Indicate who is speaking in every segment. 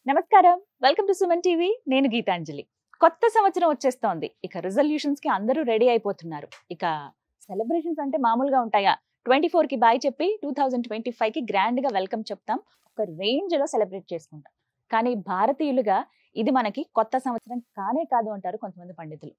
Speaker 1: నమస్కారం, welcome to Suman TV. నేను గీతాంజలి. కొత్త సంవత్సరం వచ్చేస్తోంది. ఇక రిజల్యూషన్స్ కి అందరూ రెడీ అయిపోతున్నారు. ఇక సెలబ్రేషన్స్ అంటే మామూలుగా ఉంటాయా? 24 కి బాయ్ చెప్పి 2025 కి గ్రాండ్ గా వెల్కమ్ చెప్తాం. ఒక రేంజ్ లో సెలబ్రేట్ చేసుకుంటాం. కానీ భారతీయులుగా ఇది మనకి కొత్త సంవత్సరం కానే కాదు అంటారు కొంతమంది పండితులు.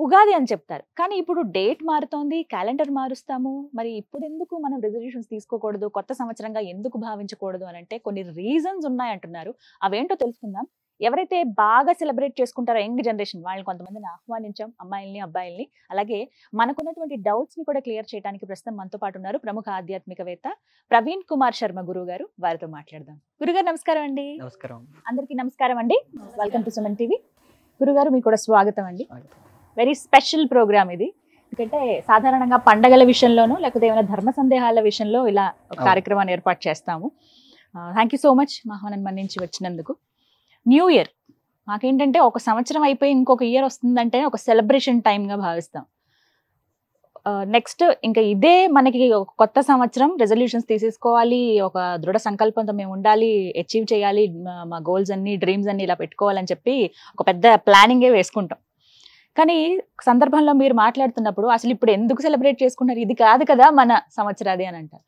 Speaker 1: ఉగాది అని చెప్తారు. కానీ ఇప్పుడు డేట్ మారుతోంది, క్యాలెండర్ మారుస్తాము. మరి ఇప్పుడు ఎందుకు మనం రిజల్యూషన్స్ తీసుకోకూడదు, కొత్త సంవత్సరంగా ఎందుకు భావించకూడదు అని అంటే కొన్ని రీజన్స్ ఉన్నాయంటున్నారు. అవేంటో తెలుసుకుందాం. ఎవరైతే బాగా సెలబ్రేట్ చేసుకుంటారో యంగ్ జనరేషన్ వాళ్ళని కొంతమందిని ఆహ్వానించాం, అమ్మాయిల్ని అబ్బాయిల్ని. అలాగే మనకున్నటువంటి డౌట్స్ ని కూడా క్లియర్ చేయడానికి ప్రస్తుతం మనతో పాటు ఉన్నారు ప్రముఖ ఆధ్యాత్మికవేత్త ప్రవీణ్ కుమార్ శర్మ గురువు గారు. వారితో మాట్లాడదాం. గురుగారు నమస్కారం అండి.
Speaker 2: నమస్కారం.
Speaker 1: అందరికీ నమస్కారం అండి. Welcome to Suman TV. గురుగారు మీకు కూడా స్వాగతం అండి. వెరీ స్పెషల్ ప్రోగ్రామ్ ఇది. ఎందుకంటే సాధారణంగా పండగల విషయంలోనూ లేకపోతే ఏమైనా ధర్మ సందేహాల విషయంలో ఇలా ఒక కార్యక్రమాన్ని ఏర్పాటు చేస్తాము. థ్యాంక్ యూ సో మచ్ మా ఆహ్వానం మన్నించి వచ్చినందుకు. న్యూ ఇయర్ మాకేంటంటే ఒక సంవత్సరం అయిపోయి ఇంకొక ఇయర్ వస్తుందంటే ఒక సెలబ్రేషన్ టైమ్గా భావిస్తాం. నెక్స్ట్ ఇంకా ఇదే మనకి ఒక కొత్త సంవత్సరం, రెజల్యూషన్స్ తీసేసుకోవాలి, ఒక దృఢ సంకల్పంతో మేము ఉండాలి, అచీవ్ చేయాలి, మా గోల్స్ అన్ని డ్రీమ్స్ అన్ని ఇలా పెట్టుకోవాలని చెప్పి ఒక పెద్ద ప్లానింగే వేసుకుంటాం. కానీ సందర్భంలో మీరు మాట్లాడుతున్నప్పుడు అసలు ఇప్పుడు ఎందుకు సెలబ్రేట్ చేసుకుంటారు, ఇది కాదు కదా మన సంవత్సరాది అని అంటారు.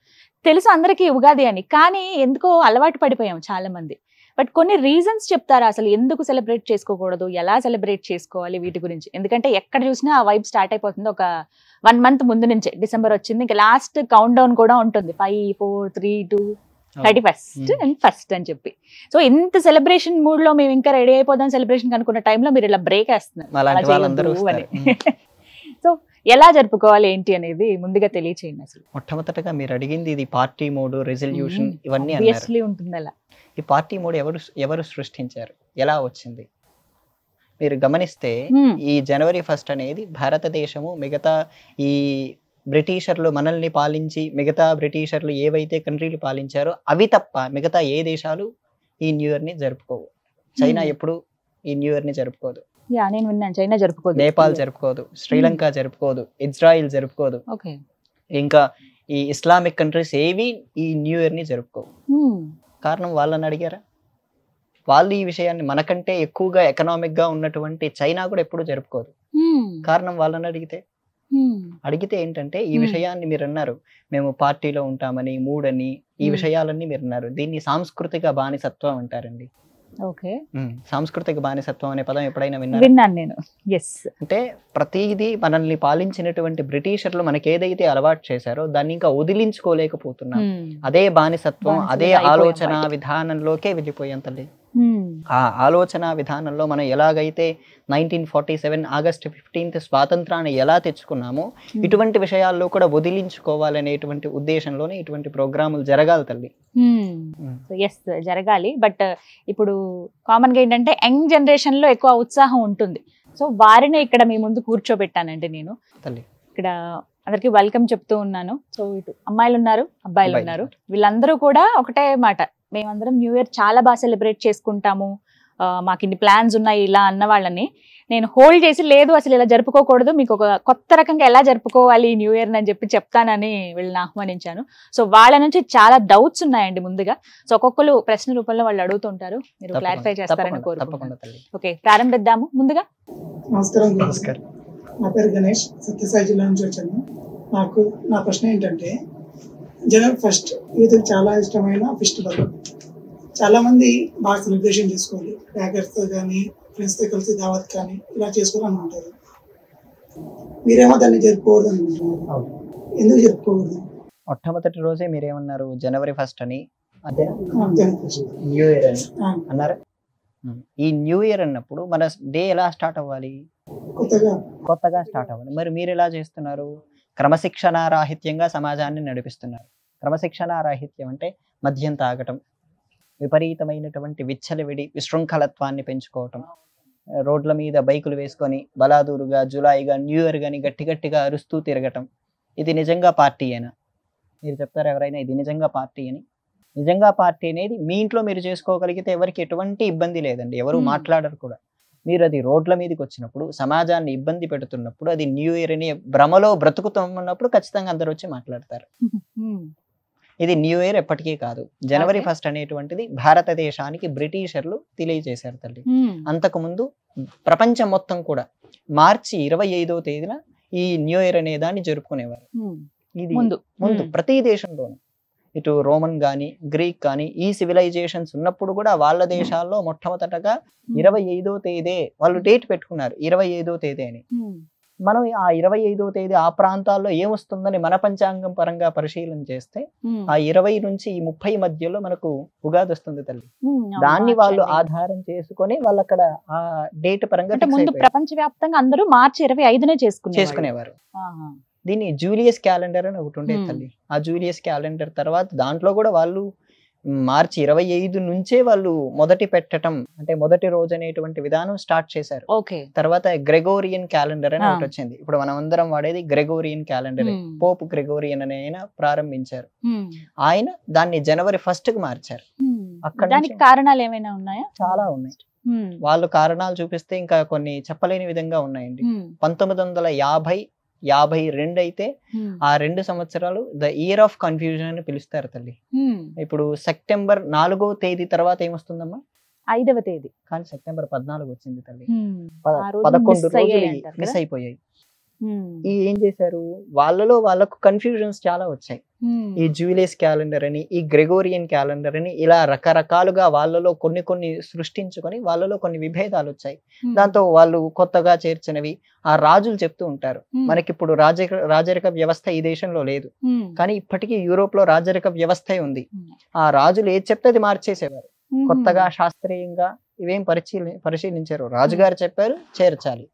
Speaker 1: తెలుసు అందరికీ ఉగాది అని, కానీ ఎందుకో అలవాటు పడిపోయాం చాలా మంది. బట్ కొన్ని రీజన్స్ చెప్తారా అసలు ఎందుకు సెలబ్రేట్ చేసుకోకూడదు, ఎలా సెలబ్రేట్ చేసుకోవాలి వీటి గురించి? ఎందుకంటే ఎక్కడ చూసినా ఆ వైబ్ స్టార్ట్ అయిపోతుంది ఒక 1 month ముందు నుంచే. డిసెంబర్ వచ్చింది, ఇంకా లాస్ట్ కౌంట్ డౌన్ కూడా ఉంటుంది. 5, 4, 3, 2, 31st అండ్ 1st అని చెప్పి. సో ఇంత సెలబ్రేషన్ మూడ్ లో మేము ఇంకా రెడీ అయిపోదాం సెలబ్రేషన్ అనుకున్న టైంలో మీరు ఇలా బ్రేక్ వేస్తున్నారు. సో ఎలా జరుపుకోవాలి ఏంటి అనేది ముందుగా తెలియచేయండి. అసలు
Speaker 2: మొట్టమొదటగా మీరు అడిగింది ఇది పార్టీ మోడ్, రెజల్యూషన్ ఇవన్నీ
Speaker 1: ఉంటుంది. అలా
Speaker 2: ఈ పార్టీ మోడ్ ఎవరు సృష్టించారు, ఎలా వచ్చింది? మీరు గమనిస్తే ఈ జనవరి 1st అనేది భారతదేశము మిగతా ఈ బ్రిటిషర్లు మనల్ని పాలించి మిగతా బ్రిటిషర్లు ఏవైతే కంట్రీలు పాలించారో అవి తప్ప మిగతా ఏ దేశాలు ఈ న్యూ ఇయర్ ని జరుపుకోవు. చైనా ఎప్పుడు ఈ న్యూ ఇయర్ ని జరుపుకోదు.
Speaker 1: నేను విన్నాను, చైనా జరుపుకోదు,
Speaker 2: నేపాల్ జరుపుకోదు, శ్రీలంక జరుపుకోదు, ఇజ్రాయిల్ జరుపుకోదు, ఇంకా ఈ ఇస్లామిక్ కంట్రీస్ ఏవి ఈ న్యూ ఇయర్ ని జరుపుకోవు. కారణం వాళ్ళని అడిగారా? వాళ్ళు ఈ విషయాన్ని మనకంటే ఎక్కువగా ఎకనామిక్ గా ఉన్నటువంటి చైనా కూడా ఎప్పుడు జరుపుకోదు. కారణం వాళ్ళని అడిగితే ఏంటంటే ఈ విషయాన్ని మీరు అన్నారు, మేము పార్టీలో ఉంటామని, మూడని, ఈ విషయాలన్నీ మీరు అన్నారు. దీన్ని సాంస్కృతిక బానిసత్వం అంటారండి. సాంస్కృతిక బానిసత్వం అనే పదం ఎప్పుడైనా
Speaker 1: విన్నాను నేను.
Speaker 2: అంటే ప్రతిదీ మనల్ని పాలించినటువంటి బ్రిటిషర్లు మనకి ఏదైతే అలవాటు చేశారో దాన్ని ఇంకా వదిలించుకోలేకపోతున్నాం. అదే బానిసత్వం, అదే ఆలోచన విధానంలోకే వెళ్ళిపోయాం తల్లి. ఆ ఆలోచన విధానంలో మనం ఎలాగైతే 1947 ఆగస్ట్ 15 స్వాతంత్రాన్ని ఎలా తెచ్చుకున్నామో ఇటువంటి విషయాల్లో కూడా వదిలించుకోవాలనేటువంటి ఉద్దేశంలోనే ఇటువంటి ప్రోగ్రాములు జరగాలి తల్లి.
Speaker 1: జరగాలి. బట్ ఇప్పుడు కామన్ గా ఏంటంటే యంగ్ జనరేషన్ లో ఎక్కువ ఉత్సాహం ఉంటుంది. సో వారిని ఇక్కడ మీ ముందు కూర్చోబెట్టానండి నేను.
Speaker 2: తల్లి
Speaker 1: ఇక్కడ అందరికి వెల్కమ్ చెప్తూ ఉన్నాను. సో ఇటు అమ్మాయిలు ఉన్నారు, అబ్బాయిలు ఉన్నారు. వీళ్ళందరూ కూడా ఒకటే మాట, మేమందరం న్యూ ఇయర్ చాలా బాగా సెలబ్రేట్ చేసుకుంటాము, మాకు ఇన్ని ప్లాన్స్ ఉన్నాయి ఇలా అన్న వాళ్ళని నేను హోల్డ్ చేసి, లేదు అసలు ఇలా జరుపుకోకూడదు, మీకు ఒక కొత్త రకంగా ఎలా జరుపుకోవాలి న్యూ ఇయర్ అని చెప్పి చెప్తానని వీళ్ళని ఆహ్వానించాను. సో వాళ్ళ నుంచి చాలా డౌట్స్ ఉన్నాయండి ముందుగా. సో ఒక్కొక్కరు ప్రశ్న రూపంలో వాళ్ళు అడుగుతుంటారు, మీరు క్లారిఫై చేస్తారని కోరుకుంటున్నాను. ఓకే, ప్రారంభిద్దాము. ముందుగా
Speaker 3: నమస్కారం, నా పేరు గణేష్, సత్యసాయి జిల్లా నుంచి వచ్చాను. నా ప్రశ్న ఏంటంటే, జనవరి 1st ఇది చాలా ఇష్టమైన ఫెస్టివల్. చాలా మంది బాగా సెలబ్రేషన్ చేసుకోవాలి, ప్యాకర్స్తో కానీ ఫ్రెండ్స్తో కలిసి దావత్ కానీ ఇలా చేసుకోవాలనుకుంటారు. మీరేమో దాన్ని జరుపుకోవద్దు అనుకుంటున్నారు. ఎందుకు జరుపుకోవద్దు?
Speaker 2: మొట్టమొదటి రోజే మీరేమన్నారు, జనవరి 1st అని, అదే న్యూ ఇయర్ అని అన్నారు. ఈ న్యూ ఇయర్ అన్నప్పుడు మన డే ఎలా స్టార్ట్ అవ్వాలి? కొత్తగా స్టార్ట్ అవ్వాలి. మరి మీరు ఎలా చేస్తున్నారు? క్రమశిక్షణారాహిత్యంగా సమాజాన్ని నడిపిస్తున్నారు. క్రమశిక్షణారాహిత్యం అంటే మద్యం తాగటం, విపరీతమైనటువంటి విచ్చలవిడి విశృంఖలత్వాన్ని పెంచుకోవటం, రోడ్ల మీద బైకులు వేసుకొని బలాదూరుగా జులాయిగా న్యూ ఇయర్ గాని గట్టిగా అరుస్తూ తిరగటం. ఇది నిజంగా పార్టీ అయినా? మీరు చెప్తారు ఎవరైనా ఇది నిజంగా పార్టీ అని? నిజంగా పార్టీ అనేది మీ ఇంట్లో మీరు చేసుకోగలిగితే ఎవరికి ఎటువంటి ఇబ్బంది లేదండి, ఎవరు మాట్లాడరు కూడా. మీరు అది రోడ్ల మీదకి వచ్చినప్పుడు, సమాజాన్ని ఇబ్బంది పెడుతున్నప్పుడు, అది న్యూ ఇయర్ అని భ్రమలో బ్రతుకుతున్నప్పుడు ఖచ్చితంగా అందరూ వచ్చి మాట్లాడతారు. ఇది న్యూ ఇయర్ ఎప్పటికీ కాదు. జనవరి
Speaker 1: Okay.
Speaker 2: 1 అనేటువంటిది భారతదేశానికి బ్రిటిషర్లు తెలియజేశారు తల్లి. అంతకుముందు ప్రపంచం మొత్తం కూడా మార్చి 25వ తేదీన ఈ న్యూ ఇయర్ అనే దాన్ని జరుపుకునేవారు. ఇది
Speaker 1: ముందు
Speaker 2: ముందు ప్రతి దేశంలోనూ ఇటు రోమన్ గాని గ్రీక్ కానీ ఈ సివిలైజేషన్స్ ఉన్నప్పుడు కూడా వాళ్ళ దేశాల్లో మొట్టమొదటగా 25వ తేదీ వాళ్ళు డేట్ పెట్టుకున్నారు, 25వ తేదీ అని. మనం ఆ 25వ తేదీ ఆ ప్రాంతాల్లో ఏమొస్తుందని మన పంచాంగం పరంగా పరిశీలన చేస్తే ఆ 20 నుంచి ఈ 30 మధ్యలో మనకు ఉగాది వస్తుంది తల్లి. దాన్ని వాళ్ళు ఆధారం చేసుకొని వాళ్ళు అక్కడ ఆ డేట్ పరంగా
Speaker 1: అంటే ముందు ప్రపంచ వ్యాప్తంగా అందరూ మార్చి 25నే
Speaker 2: చేసుకునేవారు. దీన్ని జూలియస్ క్యాలెండర్ అని ఒకటి ఉండేది తల్లి. ఆ జూలియస్ క్యాలెండర్ తర్వాత దాంట్లో కూడా వాళ్ళు మార్చి 25 నుంచే వాళ్ళు మొదటి పెట్టడం అంటే మొదటి రోజు అనేటువంటి విధానం స్టార్ట్ చేశారు. తర్వాత గ్రెగోరియన్ క్యాలెండర్ అని ఒకటి వచ్చింది. ఇప్పుడు మనం అందరం వాడేది గ్రెగోరియన్ క్యాలెండర్. పోప్ గ్రెగోరియన్ అనే ఆయన ప్రారంభించారు. ఆయన దాన్ని జనవరి 1కి మార్చారు. అక్కడ
Speaker 1: దానికి కారణాలు ఏమైనా ఉన్నాయా?
Speaker 2: చాలా ఉన్నాయి. వాళ్ళు కారణాలు చూపిస్తే ఇంకా కొన్ని చెప్పలేని విధంగా ఉన్నాయండి. 1952 అయితే ఆ 2 సంవత్సరాలు ద ఇయర్ ఆఫ్ కన్ఫ్యూజన్ అని పిలుస్తారు తల్లి. ఇప్పుడు సెప్టెంబర్ 4వ తేదీ తర్వాత ఏమొస్తుందమ్మా?
Speaker 1: 5వ తేదీ.
Speaker 2: కానీ సెప్టెంబర్ 14 వచ్చింది తల్లి. 11 రోజులు మిస్ అయిపోయాయి. ఈ ఏం చేశారు, వాళ్ళకు కన్ఫ్యూజన్స్ చాలా వచ్చాయి. ఈ జూలియస్ క్యాలెండర్ అని ఈ గ్రెగోరియన్ క్యాలెండర్ అని ఇలా రకరకాలుగా వాళ్ళలో కొన్ని సృష్టించుకొని వాళ్ళలో కొన్ని విభేదాలు వచ్చాయి. దాంతో వాళ్ళు కొత్తగా చేర్చినవి ఆ రాజులు చెప్తూ ఉంటారు. మనకిప్పుడు రాజరిక వ్యవస్థ ఈ దేశంలో లేదు, కానీ ఇప్పటికీ యూరోప్ లో రాజరిక వ్యవస్థే ఉంది. ఆ రాజులు ఏది చెప్తే అది మార్చేసేవారు. కొత్తగా శాస్త్రీయంగా ఇవేం పరిశీలించారు. రాజుగారు చెప్పారు చేర్చాలి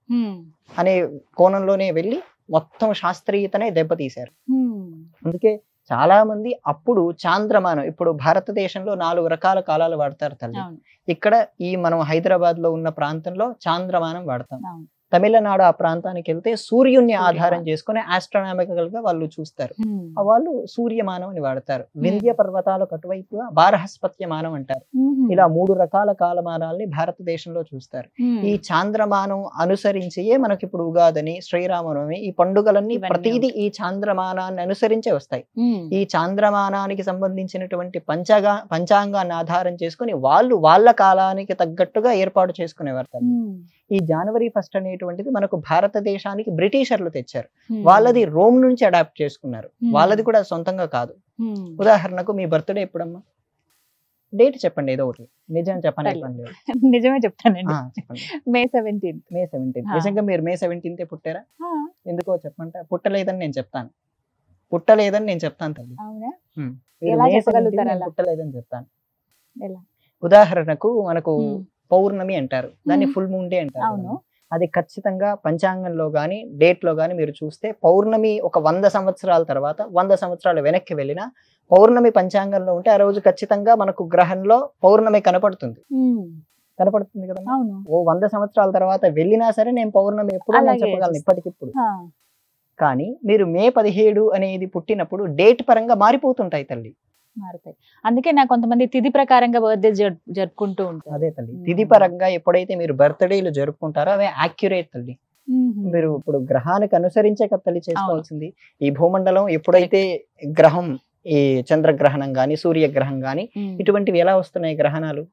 Speaker 2: అనే కోణంలోనే వెళ్ళి మొత్తం శాస్త్రీయతనే దెబ్బతీశారు. అందుకే చాలా మంది అప్పుడు చాంద్రమానం, ఇప్పుడు భారతదేశంలో 4 రకాల కాలాలు వాడతారు తల్లి. ఇక్కడ ఈ మనం హైదరాబాద్ లో ఉన్న ప్రాంతంలో చాంద్రమానం వాడతాం. తమిళనాడు ఆ ప్రాంతానికి వెళ్తే సూర్యుని ఆధారం చేసుకుని ఆస్ట్రానామికల్ గా వాళ్ళు చూస్తారు. వాళ్ళు సూర్యమానం అని వాడతారు. వింధ్య పర్వతాలకు అటువైపుగా బారహస్పత్యమానం అంటారు. ఇలా 3 రకాల కాలమానాల్ని భారతదేశంలో చూస్తారు. ఈ చాంద్రమానం అనుసరించే మనకి ఇప్పుడు ఉగాదని శ్రీరామనవమి ఈ పండుగలన్నీ ప్రతిదీ ఈ చాంద్రమానాన్ని అనుసరించే వస్తాయి. ఈ చాంద్రమానానికి సంబంధించినటువంటి పంచాంగాన్ని ఆధారం చేసుకుని వాళ్ళు వాళ్ళ కాలానికి తగ్గట్టుగా ఏర్పాటు చేసుకునేవారు. ఈ జనవరి 1 అనేటువంటిది మనకు భారతదేశానికి బ్రిటిషర్లు తెచ్చారు. వాళ్ళది రోమ్ నుంచి అడాప్ట్ చేసుకున్నారు. వాళ్ళది కూడా సొంతంగా కాదు. ఉదాహరణకు మీ బర్త్డే ఎప్పుడమ్మా? డేట్ చెప్పండి, ఏదో ఒకటి. నిజం చెప్పండి.
Speaker 1: నిజమే చెప్తానండి. మే 17.
Speaker 2: నిజంగా మీరు మే 17 పుట్టారా? ఎందుకో చెప్పంట. పుట్టలేదని నేను చెప్తాను. తల్లి. పుట్టలేదని చెప్తాను. ఉదాహరణకు మనకు పౌర్ణమి అంటారు, దాన్ని ఫుల్ మూన్ డే అంటారు. అది ఖచ్చితంగా పంచాంగంలో గానీ డేట్ లో గానీ మీరు చూస్తే పౌర్ణమి ఒక 100 సంవత్సరాల తర్వాత 100 సంవత్సరాలు వెనక్కి వెళ్ళినా పౌర్ణమి పంచాంగంలో ఉంటే ఆ రోజు ఖచ్చితంగా మనకు గ్రహంలో పౌర్ణమి కనపడుతుంది కదా. ఓ 100 సంవత్సరాల తర్వాత వెళ్ళినా సరే నేను పౌర్ణమి ఎప్పుడో చెప్పగలను ఇప్పటికిప్పుడు. కానీ మీరు మే 17 అనేది పుట్టినప్పుడు డేట్ పరంగా మారిపోతుంటాయి తల్లి.
Speaker 1: మారుతాయి. అందుకే నాకు కొంతమంది తిథి ప్రకారంగా బర్త్డే జరుపుకుంటూ ఉంటారు.
Speaker 2: అదే తల్లి, తిథి పరంగా ఎప్పుడైతే మీరు బర్త్డేలు జరుపుకుంటారో అవే యాక్యురేట్ తల్లి. మీరు ఇప్పుడు గ్రహానికి అనుసరించే కదా తల్లి చేసుకోవాల్సింది. ఈ భూమండలం ఎప్పుడైతే గ్రహం ఈ చంద్రగ్రహణం గాని సూర్యగ్రహం గాని ఇటువంటివి ఎలా వస్తున్నాయి గ్రహణాలు,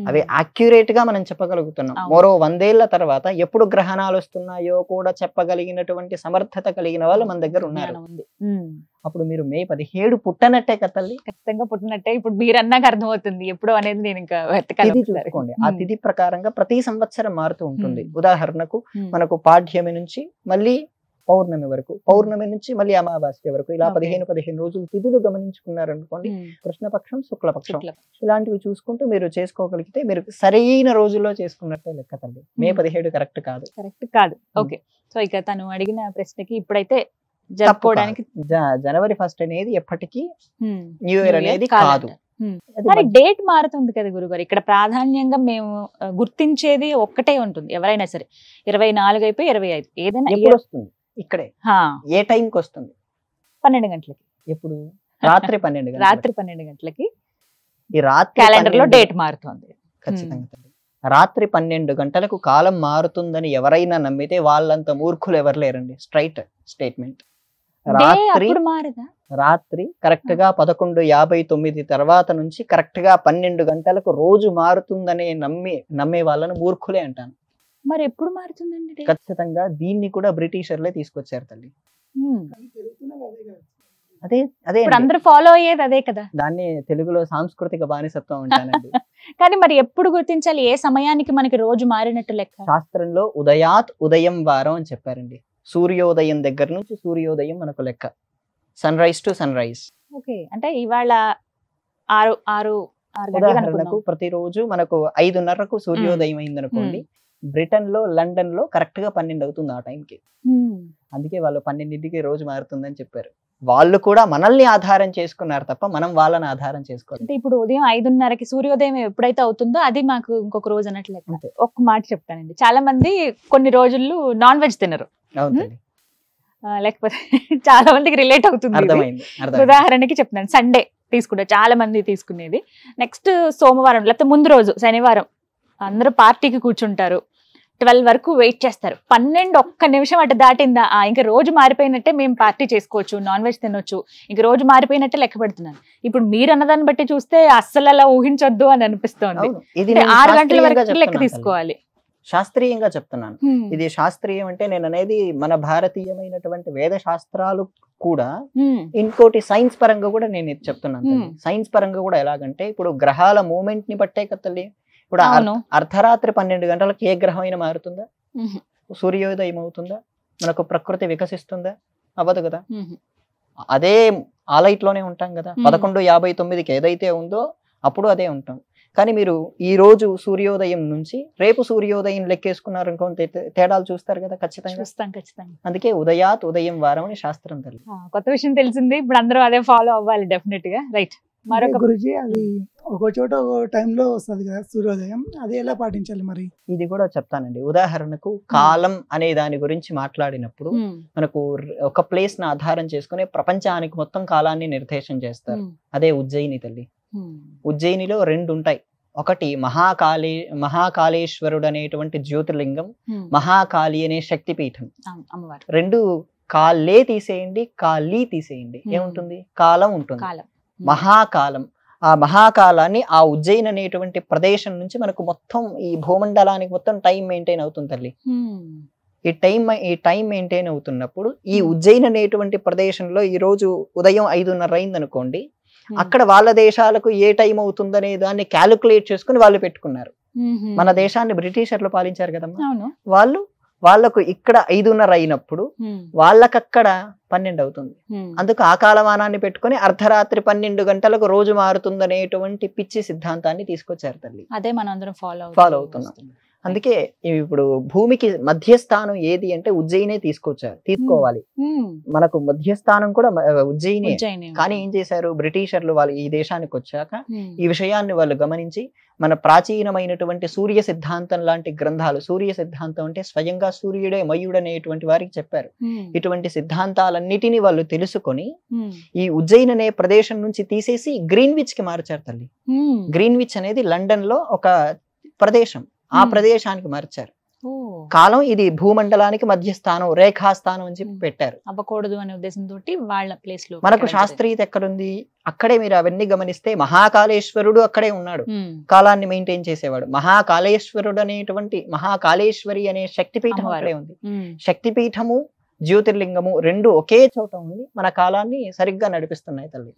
Speaker 2: అవి యాక్యురేట్ గా మనం చెప్పగలుగుతున్నాం. మరో 100 ఏళ్ల తర్వాత ఎప్పుడు గ్రహణాలు వస్తున్నాయో కూడా చెప్పగలిగినటువంటి సమర్థత కలిగిన వాళ్ళు మన దగ్గర ఉన్నారు. అప్పుడు మీరు మే 17 పుట్టనట్టే కదా తల్లి.
Speaker 1: ఖచ్చితంగా పుట్టినట్టే. ఇప్పుడు మీరు అన్నాక అర్థమవుతుంది ఎప్పుడు అనేది. నేను ఇంకా
Speaker 2: చూసుకోండి, ఆ తిథి ప్రకారంగా ప్రతి సంవత్సరం మారుతూ ఉంటుంది. ఉదాహరణకు మనకు పాడ్యమి నుంచి మళ్ళీ పౌర్ణమి వరకు, పౌర్ణమి నుంచి మళ్ళీ అమావాస్య వరకు, ఇలా 15 రోజులు తిథులు గమనించుకున్నారనుకోండి. కృష్ణపక్షం, శుక్లపక్షం ఇలాంటివి చూసుకుంటూ మీరు చేసుకోగలిగితే మీరు సరైన రోజుల్లో చేసుకున్నట్టే లెక్క తల్లి. మే 17 కరెక్ట్ కాదు.
Speaker 1: ఓకే. సో ఇక తను అడిగిన ప్రశ్నకి ఇప్పుడైతే జరుపుకోవడానికి
Speaker 2: జనవరి 1 అనేది ఎప్పటికీ న్యూ ఇయర్ అనేది కాదు.
Speaker 1: మరి డేట్ మారుతుంది కదా గురుగారు. ఇక్కడ ప్రాధాన్యంగా మేము గుర్తించేది ఒక్కటే ఉంటుంది. ఎవరైనా సరే 24 అయిపోయి 25 ఏదైనా
Speaker 2: ఎప్పుడు వస్తుంది ఇక్కడే, ఏ టైంకి వస్తుంది?
Speaker 1: 12 గంటలకి.
Speaker 2: ఎప్పుడు? రాత్రి 12
Speaker 1: గంటలకి
Speaker 2: ఈ రాత్రి
Speaker 1: క్యాలెండర్ లో డేట్ మారుతుంది.
Speaker 2: ఖచ్చితంగా రాత్రి 12 గంటలకు కాలం మారుతుందని ఎవరైనా నమ్మితే వాళ్ళంత మూర్ఖులు ఎవరు లేరండి. Straight statement. రాత్రి
Speaker 1: అప్పుడు మారదా?
Speaker 2: రాత్రి కరెక్ట్ గా 11:59 తర్వాత నుంచి కరెక్ట్ గా 12 గంటలకు రోజు మారుతుందనే నమ్మే వాళ్ళను మూర్ఖులే అంటాను.
Speaker 1: మరి ఎప్పుడు మారుతుందండి day?
Speaker 2: ఖచ్చితంగా దీన్ని కూడా బ్రిటిషర్లే తీసుకొచ్చారు తల్లి.
Speaker 3: కానీ పెరుగుతున్నది అదే కాదు.
Speaker 2: అదే అదే
Speaker 1: ఇప్పుడు
Speaker 2: అండి.
Speaker 1: అందరూ ఫాలో అయ్యేది అదే కదా.
Speaker 2: దాన్ని తెలుగులో సాంస్కృతిక బానిసత్వం అంటానండి.
Speaker 1: కానీ మరి ఎప్పుడు గుర్తించాలి ఏ సమయానికి మనకి రోజు మారినట్టు లెక్క?
Speaker 2: శాస్త్రంలో ఉదయం వారం అని చెప్పారండి. సూర్యోదయం దగ్గర నుంచి సూర్యోదయం మనకు లెక్క. Sunrise to sunrise.
Speaker 1: Okay, అంటే ఇవాళ 6 గంటలకు
Speaker 2: ఉదాహరణకు
Speaker 1: అనుకుందాం.
Speaker 2: ప్రతిరోజు మనకు 5:30కు సూర్యోదయం అయింది అనుకోండి. బ్రిటన్ లో లండన్ లో కరెక్ట్ గా 12 అవుతుంది ఆ టైంకి. అందుకే వాళ్ళు 12కి రోజు మారుతుందని చెప్పారు. వాళ్ళు కూడా మనల్ని ఆధారం చేసుకున్నారు తప్ప మనం వాళ్ళని ఆధారం చేసుకోవాలి.
Speaker 1: అంటే ఇప్పుడు ఉదయం 5:30కి సూర్యోదయం ఎప్పుడైతే అవుతుందో అది మాకు ఇంకొక రోజు అన్నట్లు లెక్క.
Speaker 2: అంతే.
Speaker 1: ఒక్క మాట చెప్తానండి, చాలా మంది కొన్ని రోజులు నాన్ వెజ్ తినరు,
Speaker 2: అవునండి.
Speaker 1: లేకపోతే చాలా మందికి రిలేట్ అవుతుంది ఇది.
Speaker 2: అర్థమైంది.
Speaker 1: ఉదాహరణకి చెప్తున్నాను, సండే తీసుకుంటారు చాలా మంది తీసుకునేది. నెక్స్ట్ సోమవారం లేకపోతే ముందు రోజు శనివారం అందరూ పార్టీకి కూర్చుంటారు, 12 వరకు వెయిట్ చేస్తారు. 12 ఒక్క నిమిషం అటు దాటిందా ఇంకా రోజు మారిపోయినట్టే, మేము పార్టీ చేసుకోవచ్చు, నాన్ వెజ్ తినొచ్చు, ఇంక రోజు మారిపోయినట్టే లెక్క పెడుతున్నాను. ఇప్పుడు మీరు అన్నదాన్ని బట్టి చూస్తే అస్సలు అలా ఊహించొద్దు అని అనిపిస్తోంది.
Speaker 2: అవును. ఇది
Speaker 1: అంటే
Speaker 2: నేను
Speaker 1: 6 గంటల
Speaker 2: శాస్త్రీయంగా
Speaker 1: వరకు లెక్క
Speaker 2: చెప్తున్నాను
Speaker 1: తీసుకోవాలి.
Speaker 2: శాస్త్రీయంగా చెప్తున్నాను. ఇది శాస్త్రీయం అంటే నేను అనేది మన భారతీయమైనటువంటి వేద శాస్త్రాలు కూడా ఇంకోటి సైన్స్ పరంగా కూడా నేను ఇది చెప్తున్నాను. సైన్స్ పరంగా కూడా ఎలాగంటే ఇప్పుడు గ్రహాల మూమెంట్ ని బట్టే కదా తల్లి. ఇప్పుడు అర్ధరాత్రి 12 గంటలకు ఏ గ్రహం అయినా మారుతుందా? సూర్యోదయం అవుతుందా? మనకు ప్రకృతి వికసిస్తుందా? అవ్వదు కదా. అదే ఆ లైట్ లోనే ఉంటాం కదా. 11:59కి ఏదైతే ఉందో అప్పుడు అదే ఉంటాం. కానీ మీరు ఈ రోజు సూర్యోదయం నుంచి రేపు సూర్యోదయం లెక్కేసుకున్నారు అనుకో తేడాలు చూస్తారు కదా ఖచ్చితంగా. అందుకే ఉదయం వారం అని శాస్త్రం తల్లి.
Speaker 1: కొత్త విషయం తెలిసింది, ఇప్పుడు అందరూ అదే ఫాలో అవ్వాలి డెఫినెట్ గా. రైట్. మరొక
Speaker 3: గురుజీ, అది ఒక చోట ఒక టైంలో వస్తుంది కదా సూర్యోదయం, అది ఎలా పాటించాలి మరి?
Speaker 2: ఇది కూడా చెప్తానండి. ఉదాహరణకు కాలం అనే దాని గురించి మాట్లాడినప్పుడు మనకు ఒక ప్లేస్ ని ఆధారం చేసుకుని ప్రపంచానికి మొత్తం కాలాన్ని నిర్దేశం చేస్తారు. అదే ఉజ్జయిని తల్లి. ఉజ్జయినిలో 2 ఉంటాయి. ఒకటి మహాకాళేశ్వరుడు అనేటువంటి జ్యోతిర్లింగం, మహాకాళి అనే శక్తిపీఠం. 2 కాళ్ళే తీసేయండి, కాళీ తీసేయండి, ఏముంటుంది? కాలం ఉంటుంది. మహాకాలం. ఆ మహాకాలాన్ని ఆ ఉజ్జయిని అనేటువంటి ప్రదేశం నుంచి మనకు మొత్తం ఈ భూమండలానికి మొత్తం టైం మెయింటైన్ అవుతుంది తల్లి. ఈ టైం మెయింటైన్ అవుతున్నప్పుడు ఈ ఉజ్జయిని అనేటువంటి ప్రదేశంలో ఈ రోజు ఉదయం 5:30 అయింది అనుకోండి, అక్కడ వాళ్ళ దేశాలకు ఏ టైం అవుతుందనే దాన్ని క్యాలిక్యులేట్ చేసుకుని వాళ్ళు పెట్టుకున్నారు. మన దేశాన్ని బ్రిటిషర్లు పాలించారు కదమ్మా. వాళ్ళకు ఇక్కడ 5:30 అయినప్పుడు వాళ్ళకక్కడ 12 అవుతుంది. అందుకు ఆ కాలమానాన్ని పెట్టుకుని అర్ధరాత్రి 12 గంటలకు రోజు మారుతుందనేటువంటి పిచ్చి సిద్ధాంతాన్ని తీసుకొచ్చారు తల్లి.
Speaker 1: అదే మనం అందరం ఫాలో
Speaker 2: అవుతున్నాం. అందుకే ఇప్పుడు భూమికి మధ్యస్థానం ఏది అంటే ఉజ్జయినే తీసుకోవాలి. మనకు మధ్యస్థానం కూడా ఉజ్జయినే. కానీ ఏం చేశారు బ్రిటిషర్లు? వాళ్ళు ఈ దేశానికి వచ్చాక ఈ విషయాన్ని వాళ్ళు గమనించి మన ప్రాచీనమైనటువంటి సూర్య సిద్ధాంతం లాంటి గ్రంథాలు, సూర్య సిద్ధాంతం అంటే స్వయంగా సూర్యుడే మయుడు అనేటువంటి వారికి చెప్పారు. ఇటువంటి సిద్ధాంతాలన్నిటినీ వాళ్ళు తెలుసుకొని ఈ ఉజ్జయిని అనే ప్రదేశం నుంచి తీసేసి గ్రీన్విచ్ కి మార్చారు తల్లి. గ్రీన్విచ్ అనేది లండన్ లో ఒక ప్రదేశం, ఆ ప్రదేశానికి మార్చారు. కాలం ఇది భూమండలానికి మధ్యస్థానం, రేఖాస్థానం అని చెప్పి పెట్టారు.
Speaker 1: అవ్వకూడదు అనే ఉద్దేశంతో వాళ్ళ ప్లేస్ లో
Speaker 2: మనకు శాస్త్రీయత ఎక్కడుంది? అక్కడే మీరు అవన్నీ గమనిస్తే మహాకాళేశ్వరుడు అక్కడే ఉన్నాడు, కాలాన్ని మెయింటైన్ చేసేవాడు. మహాకాళేశ్వరుడు అనేటువంటి మహాకాళేశ్వరి అనే శక్తిపీఠం అక్కడే ఉంది. శక్తిపీఠము జ్యోతిర్లింగము 2 ఒకే చోట ఉంది, మన కాలాన్ని సరిగ్గా నడిపిస్తున్నాయి తల్లి.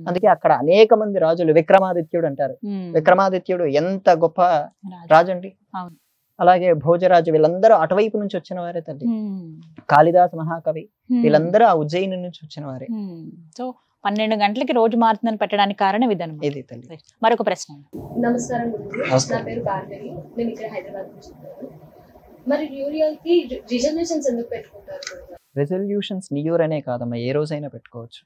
Speaker 2: అందుకే అక్కడ అనేక మంది రాజులు, విక్రమాదిత్యుడు అంటారు. విక్రమాదిత్యుడు ఎంత గొప్ప రాజు అండి. అలాగే భోజరాజు, వీళ్ళందరూ అటువైపు నుంచి వచ్చిన వారే తల్లి. కాళిదాస్ మహాకవి, వీళ్ళందరూ ఆ ఉజ్జయిని నుంచి వచ్చిన వారే.
Speaker 1: సో 12 గంటలకి రోజు మారుతుందని పెట్టడానికి కారణం ఇదన్నమాట.
Speaker 2: ఇది తల్లి.
Speaker 1: మరొక ప్రశ్న.
Speaker 4: నమస్కారం గురుజీ, నా పేరు భార్గవి, నేను ఇక్కడ హైదరాబాద్ నుంచి. మరి న్యూ ఇయర్ కి రిజల్యూషన్స్ ఎందుకు పెట్టుకుంటారు?
Speaker 2: రెజల్యూషన్స్ న్యూ ఇయర్ అనే కాదమ్మా, ఏ రోజైనా పెట్టుకోవచ్చు,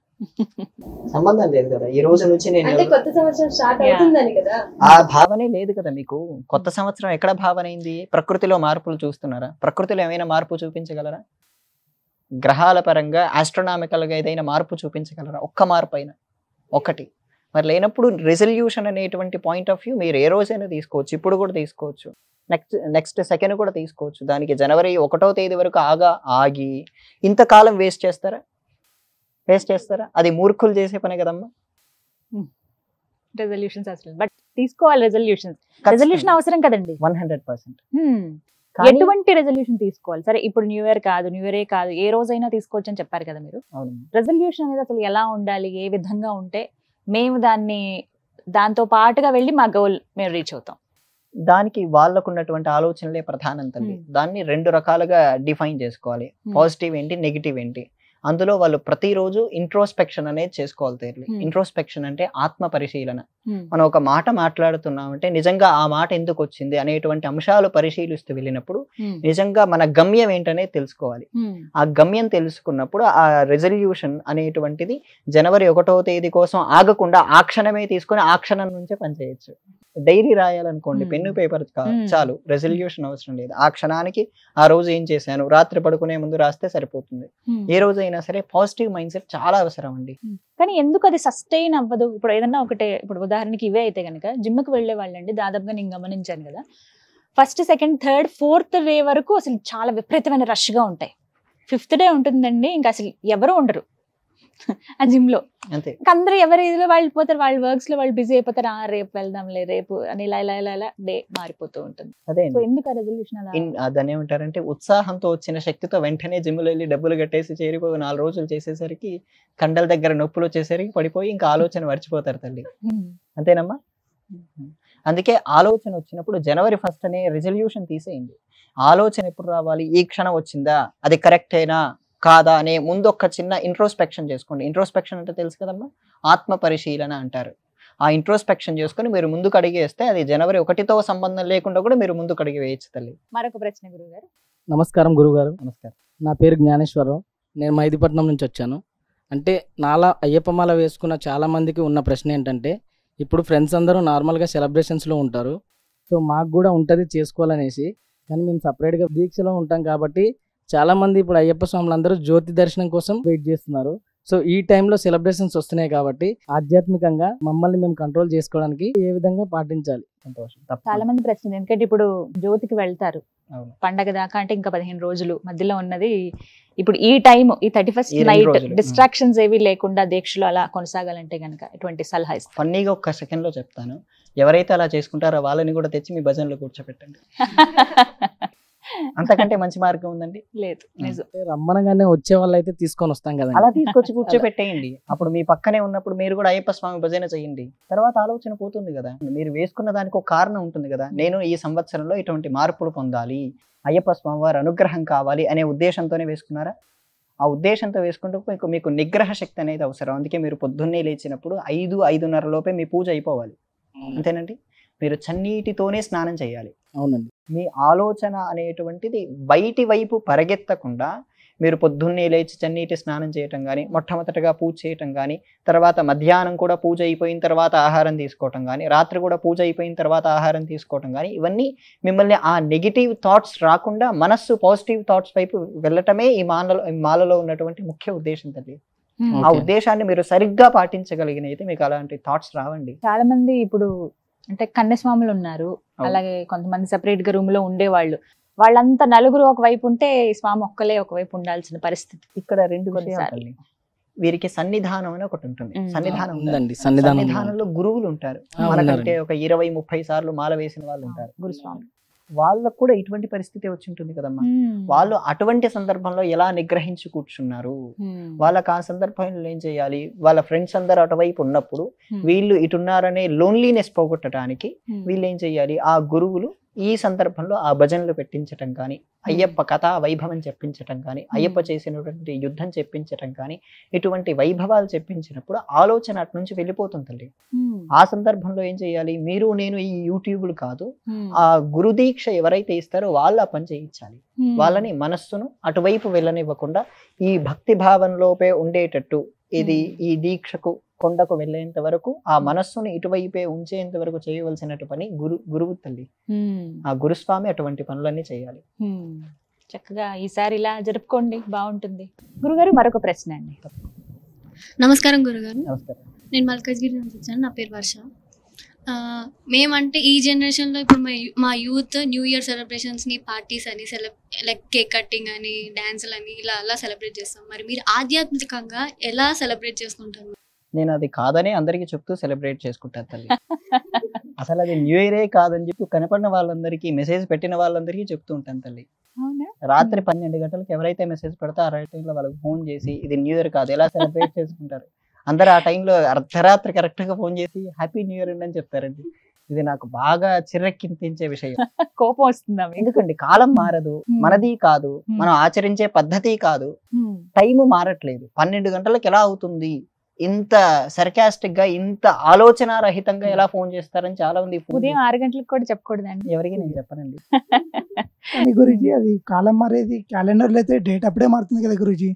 Speaker 2: సంబంధం లేదు కదా. ఈ రోజు నుంచి నేను
Speaker 4: కొత్త సంవత్సరం స్టార్ట్ అవుతుందని కదా,
Speaker 2: ఆ భావనే లేదు కదా మీకు. కొత్త సంవత్సరం ఎక్కడ భావన అయింది? ప్రకృతిలో మార్పులు చూస్తున్నారా? ప్రకృతిలో ఏమైనా మార్పు చూపించగలరా? గ్రహాల పరంగా ఆస్ట్రోనామికల్ గా ఏదైనా మార్పు చూపించగలరా? ఒక్క మార్పు అయినా ఒకటి. మరి లేనప్పుడు రెజల్యూషన్ అనేటువంటి పాయింట్ ఆఫ్ వ్యూ మీరు ఏ రోజైనా తీసుకోవచ్చు, ఇప్పుడు కూడా తీసుకోవచ్చు, నెక్స్ట్ సెకండ్ కూడా తీసుకోవచ్చు. దానికి జనవరి 1వ తేదీ వరకు ఆగి ఇంతకాలం వేస్ట్ చేస్తారా? ఫేస్ చేస్తారా? అది మూర్ఖులు చేసే పనే కదమ్మా.
Speaker 1: రెజల్యూషన్స్ అసలు బట్ తీసుకోవాలి రెజల్యూషన్ అవసరం కదండి.
Speaker 2: 100%.
Speaker 1: ఎటువంటి రెజల్యూషన్ తీసుకోవాలి? సరే ఇప్పుడు న్యూ ఇయర్ కాదు, న్యూ ఇయరే కాదు, ఏ రోజైనా తీసుకోవచ్చు అని చెప్పారు కదా మీరు. రెజల్యూషన్ అనేది అసలు ఎలా ఉండాలి, ఏ విధంగా ఉంటే మేము దాంతో పాటుగా వెళ్ళి మా గోల్ మేము రీచ్ అవుతాం?
Speaker 2: దానికి వాళ్ళకు ఉన్నటువంటి ఆలోచనలే ప్రధానం తల్లి. దాన్ని 2 రకాలుగా డిఫైన్ చేసుకోవాలి. పాజిటివ్ ఏంటి, నెగిటివ్ ఏంటి. అందులో వాళ్ళు ప్రతిరోజు ఇంట్రోస్పెక్షన్ అనేది చేసుకోవాలి తల్లి. ఇంట్రోస్పెక్షన్ అంటే ఆత్మ పరిశీలన. మనం ఒక మాట మాట్లాడుతున్నామంటే నిజంగా ఆ మాట ఎందుకు వచ్చింది అనేటువంటి అంశాలు పరిశీలిస్తూ వెళ్ళినప్పుడు నిజంగా మన గమ్యం ఏంటనేది తెలుసుకోవాలి. ఆ గమ్యం తెలుసుకున్నప్పుడు ఆ రెజల్యూషన్ అనేటువంటిది జనవరి 1వ తేదీ కోసం ఆగకుండా ఆ క్షణమే తీసుకొని ఆ క్షణం నుంచే పనిచేయచ్చు. డైరీ రాయాలనుకోండి, పెన్ను పేపర్ చాలు, రెజల్యూషన్ అవసరం లేదు. ఆ క్షణానికి ఆ రోజు ఏం చేశాను, రాత్రి పడుకునే ముందు రాస్తే సరిపోతుంది. ఏ రోజైనా సరే పాజిటివ్ మైండ్ సెట్ చాలా అవసరం అండి.
Speaker 1: కానీ ఎందుకు అది సస్టైన్ అవ్వదు? ఇప్పుడు ఏదన్నా ఒకటే, ఇప్పుడు ఉదాహరణకి ఇవే అయితే కనుక జిమ్కి వెళ్ళే వాళ్ళండి దాదాపుగా నేను గమనించాను కదా, first, second, third, 4th day వరకు అసలు చాలా విపరీతమైన రష్గా ఉంటాయి. 5th డే ఉంటుందండి ఇంకా అసలు ఎవరు ఉండరు ఆ జిమ్ లో.
Speaker 2: అంతే,
Speaker 1: అందరూ ఎవరి ఇదిలో వాళ్ళు పోతారు, వాళ్ళ వర్క్స్ లో వాళ్ళు బిజీ అయిపోతారు. రేపు వెళ్దాంలే, రేపు అని ఇలా ఇలా ఇలా ఇలా డే మారిపోతూ ఉంటుంది.
Speaker 2: అదే
Speaker 1: ఎందుకు రెజల్యూషన్ అలా?
Speaker 2: దాన్ని ఏమంటారంటే ఉత్సాహంతో వచ్చిన శక్తితో వెంటనే జిమ్లో వెళ్ళి డబ్బులు కట్టేసి చేరిపోయి 4 రోజులు చేసేసరికి కండల దగ్గర నొప్పులు వచ్చేసరికి పడిపోయి ఇంకా ఆలోచన మర్చిపోతారు తల్లి. అంతేనమ్మా? అందుకే ఆలోచన వచ్చినప్పుడు జనవరి 1st అనే రెజల్యూషన్ తీసేయండి. ఆలోచన ఎప్పుడు రావాలి? ఈ క్షణం వచ్చిందా, అది కరెక్టేనా కాదా అనే ముందు ఒక చిన్న ఇంట్రోస్పెక్షన్ చేసుకోండి. ఇంట్రోస్పెక్షన్ అంటే తెలుసు కదమ్మా, ఆత్మ పరిశీలన అంటారు. ఆ ఇంట్రోస్పెక్షన్ చేసుకుని మీరు ముందుకు అడిగి వేస్తే అది జనవరి 1తో సంబంధం లేకుండా కూడా మీరు ముందుకు అడిగి వేయచ్చు తల్లి.
Speaker 1: మరొక ప్రశ్న గురుగారు.
Speaker 5: నమస్కారం గురుగారు.
Speaker 2: నమస్కారం.
Speaker 5: నా పేరు జ్ఞానేశ్వరరావు. నేను మైదీపట్నం నుంచి వచ్చాను. అంటే నాలా అయ్యప్పమాల వేసుకున్న చాలా మందికి ఉన్న ప్రశ్న ఏంటంటే, ఇప్పుడు ఫ్రెండ్స్ అందరూ నార్మల్గా సెలబ్రేషన్స్లో ఉంటారు, సో మాకు కూడా ఉంటుంది చేసుకోవాలనేసి. కానీ మేము సపరేట్గా దీక్షలో ఉంటాం కాబట్టి చాలామంది ఇప్పుడు అయ్యప్ప స్వాములు అందరూ జ్యోతి దర్శనం కోసం వెయిట్ చేస్తున్నారు. సో ఈ టైంలో సెలబ్రేషన్స్ వస్తున్నాయి కాబట్టి ఆధ్యాత్మికంగా మమ్మల్ని మేము కంట్రోల్ చేసుకోవడానికి ఏ విధంగా పాటించాలి?
Speaker 2: సంతోషం.
Speaker 1: చాలా మంది ప్రశ్న, ఎందుకంటే ఇప్పుడు జ్యోతికి వెళ్తారు పండగ దాకా, అంటే ఇంకా 15 రోజులు మధ్యలో ఉన్నది. ఇప్పుడు ఈ టైం, ఈ 31st నైట్ డిస్ట్రాక్షన్స్ ఏవి లేకుండా దీక్షలో అలా కొనసాగాలంటే గనక ఎటువంటి సలహా ఇస్తారు?
Speaker 2: ఫన్నీగా ఒక్క సెకండ్ లో చెప్తాను. ఎవరైతే అలా చేసుకుంటారో వాళ్ళని కూడా తెచ్చి మీ భజనలో కూర్చోబెట్టండి. అంతకంటే మంచి మార్గం ఉందండి?
Speaker 1: లేదు.
Speaker 5: రమ్మనగానే వచ్చే వాళ్ళు అయితే తీసుకొని వస్తాం కదా,
Speaker 2: అలా తీసుకొచ్చి కూర్చోబెట్టేయండి. అప్పుడు మీ పక్కనే ఉన్నప్పుడు మీరు కూడా అయ్యప్ప స్వామి భజన చేయండి. తర్వాత ఆలోచన పోతుంది కదా. మీరు వేసుకున్న దానికి ఒక కారణం ఉంటుంది కదా. నేను ఈ సంవత్సరంలో ఇటువంటి మార్పులు పొందాలి, అయ్యప్ప స్వామి వారి అనుగ్రహం కావాలి అనే ఉద్దేశంతోనే వేసుకున్నారా? ఆ ఉద్దేశంతో వేసుకుంటూ మీకు నిగ్రహ శక్తి అనేది అవసరం. అందుకే మీరు పొద్దున్నే లేచినప్పుడు 5-5:30 లోపే మీ పూజ అయిపోవాలి. అంతేనండి? మీరు చన్నీటితోనే స్నానం చేయాలి.
Speaker 5: అవునండి.
Speaker 2: మీ ఆలోచన అనేటువంటిది బయటి వైపు పరిగెత్తకుండా మీరు పొద్దున్నే లేచి చన్నీటి స్నానం చేయటం కానీ, మొట్టమొదటిగా పూజ చేయటం కానీ, తర్వాత మధ్యాహ్నం కూడా పూజ అయిపోయిన తర్వాత ఆహారం తీసుకోవటం కానీ, రాత్రి కూడా పూజ అయిపోయిన తర్వాత ఆహారం తీసుకోవటం కానీ, ఇవన్నీ మిమ్మల్ని ఆ నెగిటివ్ థాట్స్ రాకుండా మనస్సు పాజిటివ్ థాట్స్ వైపు వెళ్ళటమే ఈ మాలలో ఉన్నటువంటి ముఖ్య ఉద్దేశం తల్లి. ఆ ఉద్దేశాన్ని మీరు సరిగ్గా పాటించగలిగినైతే మీకు అలాంటి థాట్స్ రావండి.
Speaker 1: చాలా మంది ఇప్పుడు అంటే కన్యస్వాములు ఉన్నారు, అలాగే కొంతమంది సెపరేట్ గా రూమ్ లో ఉండేవాళ్ళు, వాళ్ళంతా నలుగురు ఒకవైపు ఉంటే స్వామి ఒక్కలే ఒకవైపు ఉండాల్సిన పరిస్థితి.
Speaker 2: ఇక్కడ 2 విషయాలు. వీరికి సన్నిధానం అని ఒకటి ఉంటుంది. సన్నిధానంలో గురువులు ఉంటారు. మనకంటే ఒక 20-30 సార్లు మాల వేసిన వాళ్ళు ఉంటారు, గురుస్వామి. వాళ్ళకు కూడా ఇటువంటి పరిస్థితి వచ్చి ఉంటుంది కదమ్మా. వాళ్ళు అటువంటి సందర్భంలో ఎలా నిగ్రహించి కూర్చున్నారు? వాళ్ళకి ఆ సందర్భంలో ఏం చేయాలి? వాళ్ళ ఫ్రెండ్స్ అందరూ అటువైపు ఉన్నప్పుడు వీళ్ళు ఇటున్నారనే లోన్లీనెస్ పోగొట్టడానికి వీళ్ళు ఏం చేయాలి? ఆ గురువులు ఈ సందర్భంలో ఆ భజనలు పెట్టించటం కానీ, అయ్యప్ప కథా వైభవం చెప్పించటం కానీ, అయ్యప్ప చేసినటువంటి యుద్ధం చెప్పించటం కానీ, ఇటువంటి వైభవాలు చెప్పించినప్పుడు ఆలోచన అటు నుంచి వెళ్ళిపోతుంది. ఆ సందర్భంలో ఏం చేయాలి? మీరు నేను ఈ యూట్యూబ్లు కాదు, ఆ గురుదీక్ష ఎవరైతే ఇస్తారో వాళ్ళు ఆ పని చేయించాలి. వాళ్ళని మనస్సును అటువైపు వెళ్ళనివ్వకుండా ఈ భక్తి భావంలోపే ఉండేటట్టు, ఇది ఈ దీక్షకు కొండకు వెళ్ళేంత వరకు ఆ మనస్సును ఇటువైపే ఉంచేంత వరకు చేయవలసినట్టు పని గురువు తల్లి. ఆ గురుస్వామి అటువంటి పనులన్నీ చేయాలి.
Speaker 1: చక్కగా ఈసారి ఇలా జరుపుకోండి, బాగుంటుంది. గురుగారు మరొక ప్రశ్న అండి.
Speaker 6: నమస్కారం గురుగారు.
Speaker 2: నమస్కారం.
Speaker 6: నేను మల్కాజ్గిరి నుంచి వచ్చాను. నా పేరు వర్ష. మేమంటే ఈ జనరేషన్లో ఇప్పుడు మా యూత్ న్యూ ఇయర్ సెలబ్రేషన్స్ని పార్టీస్ అని లైక్ కేక్ కట్టింగ్ అని డాన్సులు అని ఇలా అలా సెలబ్రేట్ చేస్తాం. మరి మీరు ఆధ్యాత్మికంగా ఎలా సెలబ్రేట్ చేసుకుంటారు?
Speaker 2: నేను అది కాదని అందరికీ చెప్తూ సెలబ్రేట్ చేసుకుంటాను తల్లి. అసలు అది న్యూ ఇయరే కాదని చెప్పి కనపడిన వాళ్ళందరికీ, మెసేజ్ పెట్టిన వాళ్ళందరికీ చెప్తూ ఉంటాను తల్లి. రాత్రి 12 గంటలకు ఎవరైతే మెసేజ్ పెడతారో ఆ టైంలో వాళ్ళకి ఫోన్ చేసి ఇది న్యూ ఇయర్ కాదు, ఎలా సెలబ్రేట్ చేసుకుంటారు. అందరు ఆ టైంలో అర్ధరాత్రి కరెక్ట్ గా ఫోన్ చేసి హ్యాపీ న్యూ ఇయర్ అని చెప్తారండి. ఇది నాకు బాగా చిర్రెక్కించే విషయం.
Speaker 1: కోపం వస్తుందా?
Speaker 2: ఎందుకండి, కాలం మారదు, మనది కాదు, మనం ఆచరించే పద్ధతి కాదు, టైం మారట్లేదు. 12 గంటలకు ఎలా అవుతుంది? ఇంత సర్కాస్టిక్ గా, ఇంత ఆలోచన రహితంగా ఎలా ఫోన్ చేస్తారని చాలా మంది.
Speaker 1: ఉదయం 6 గంటలకు కూడా చెప్పకూడదండి
Speaker 2: ఎవరికి నేను చెప్పనండి.
Speaker 3: అది గురుజీ, అది కాలం మారేది. క్యాలెండర్ లో అయితే డేట్ అప్పుడే మారుతుంది కదా గురుజీ,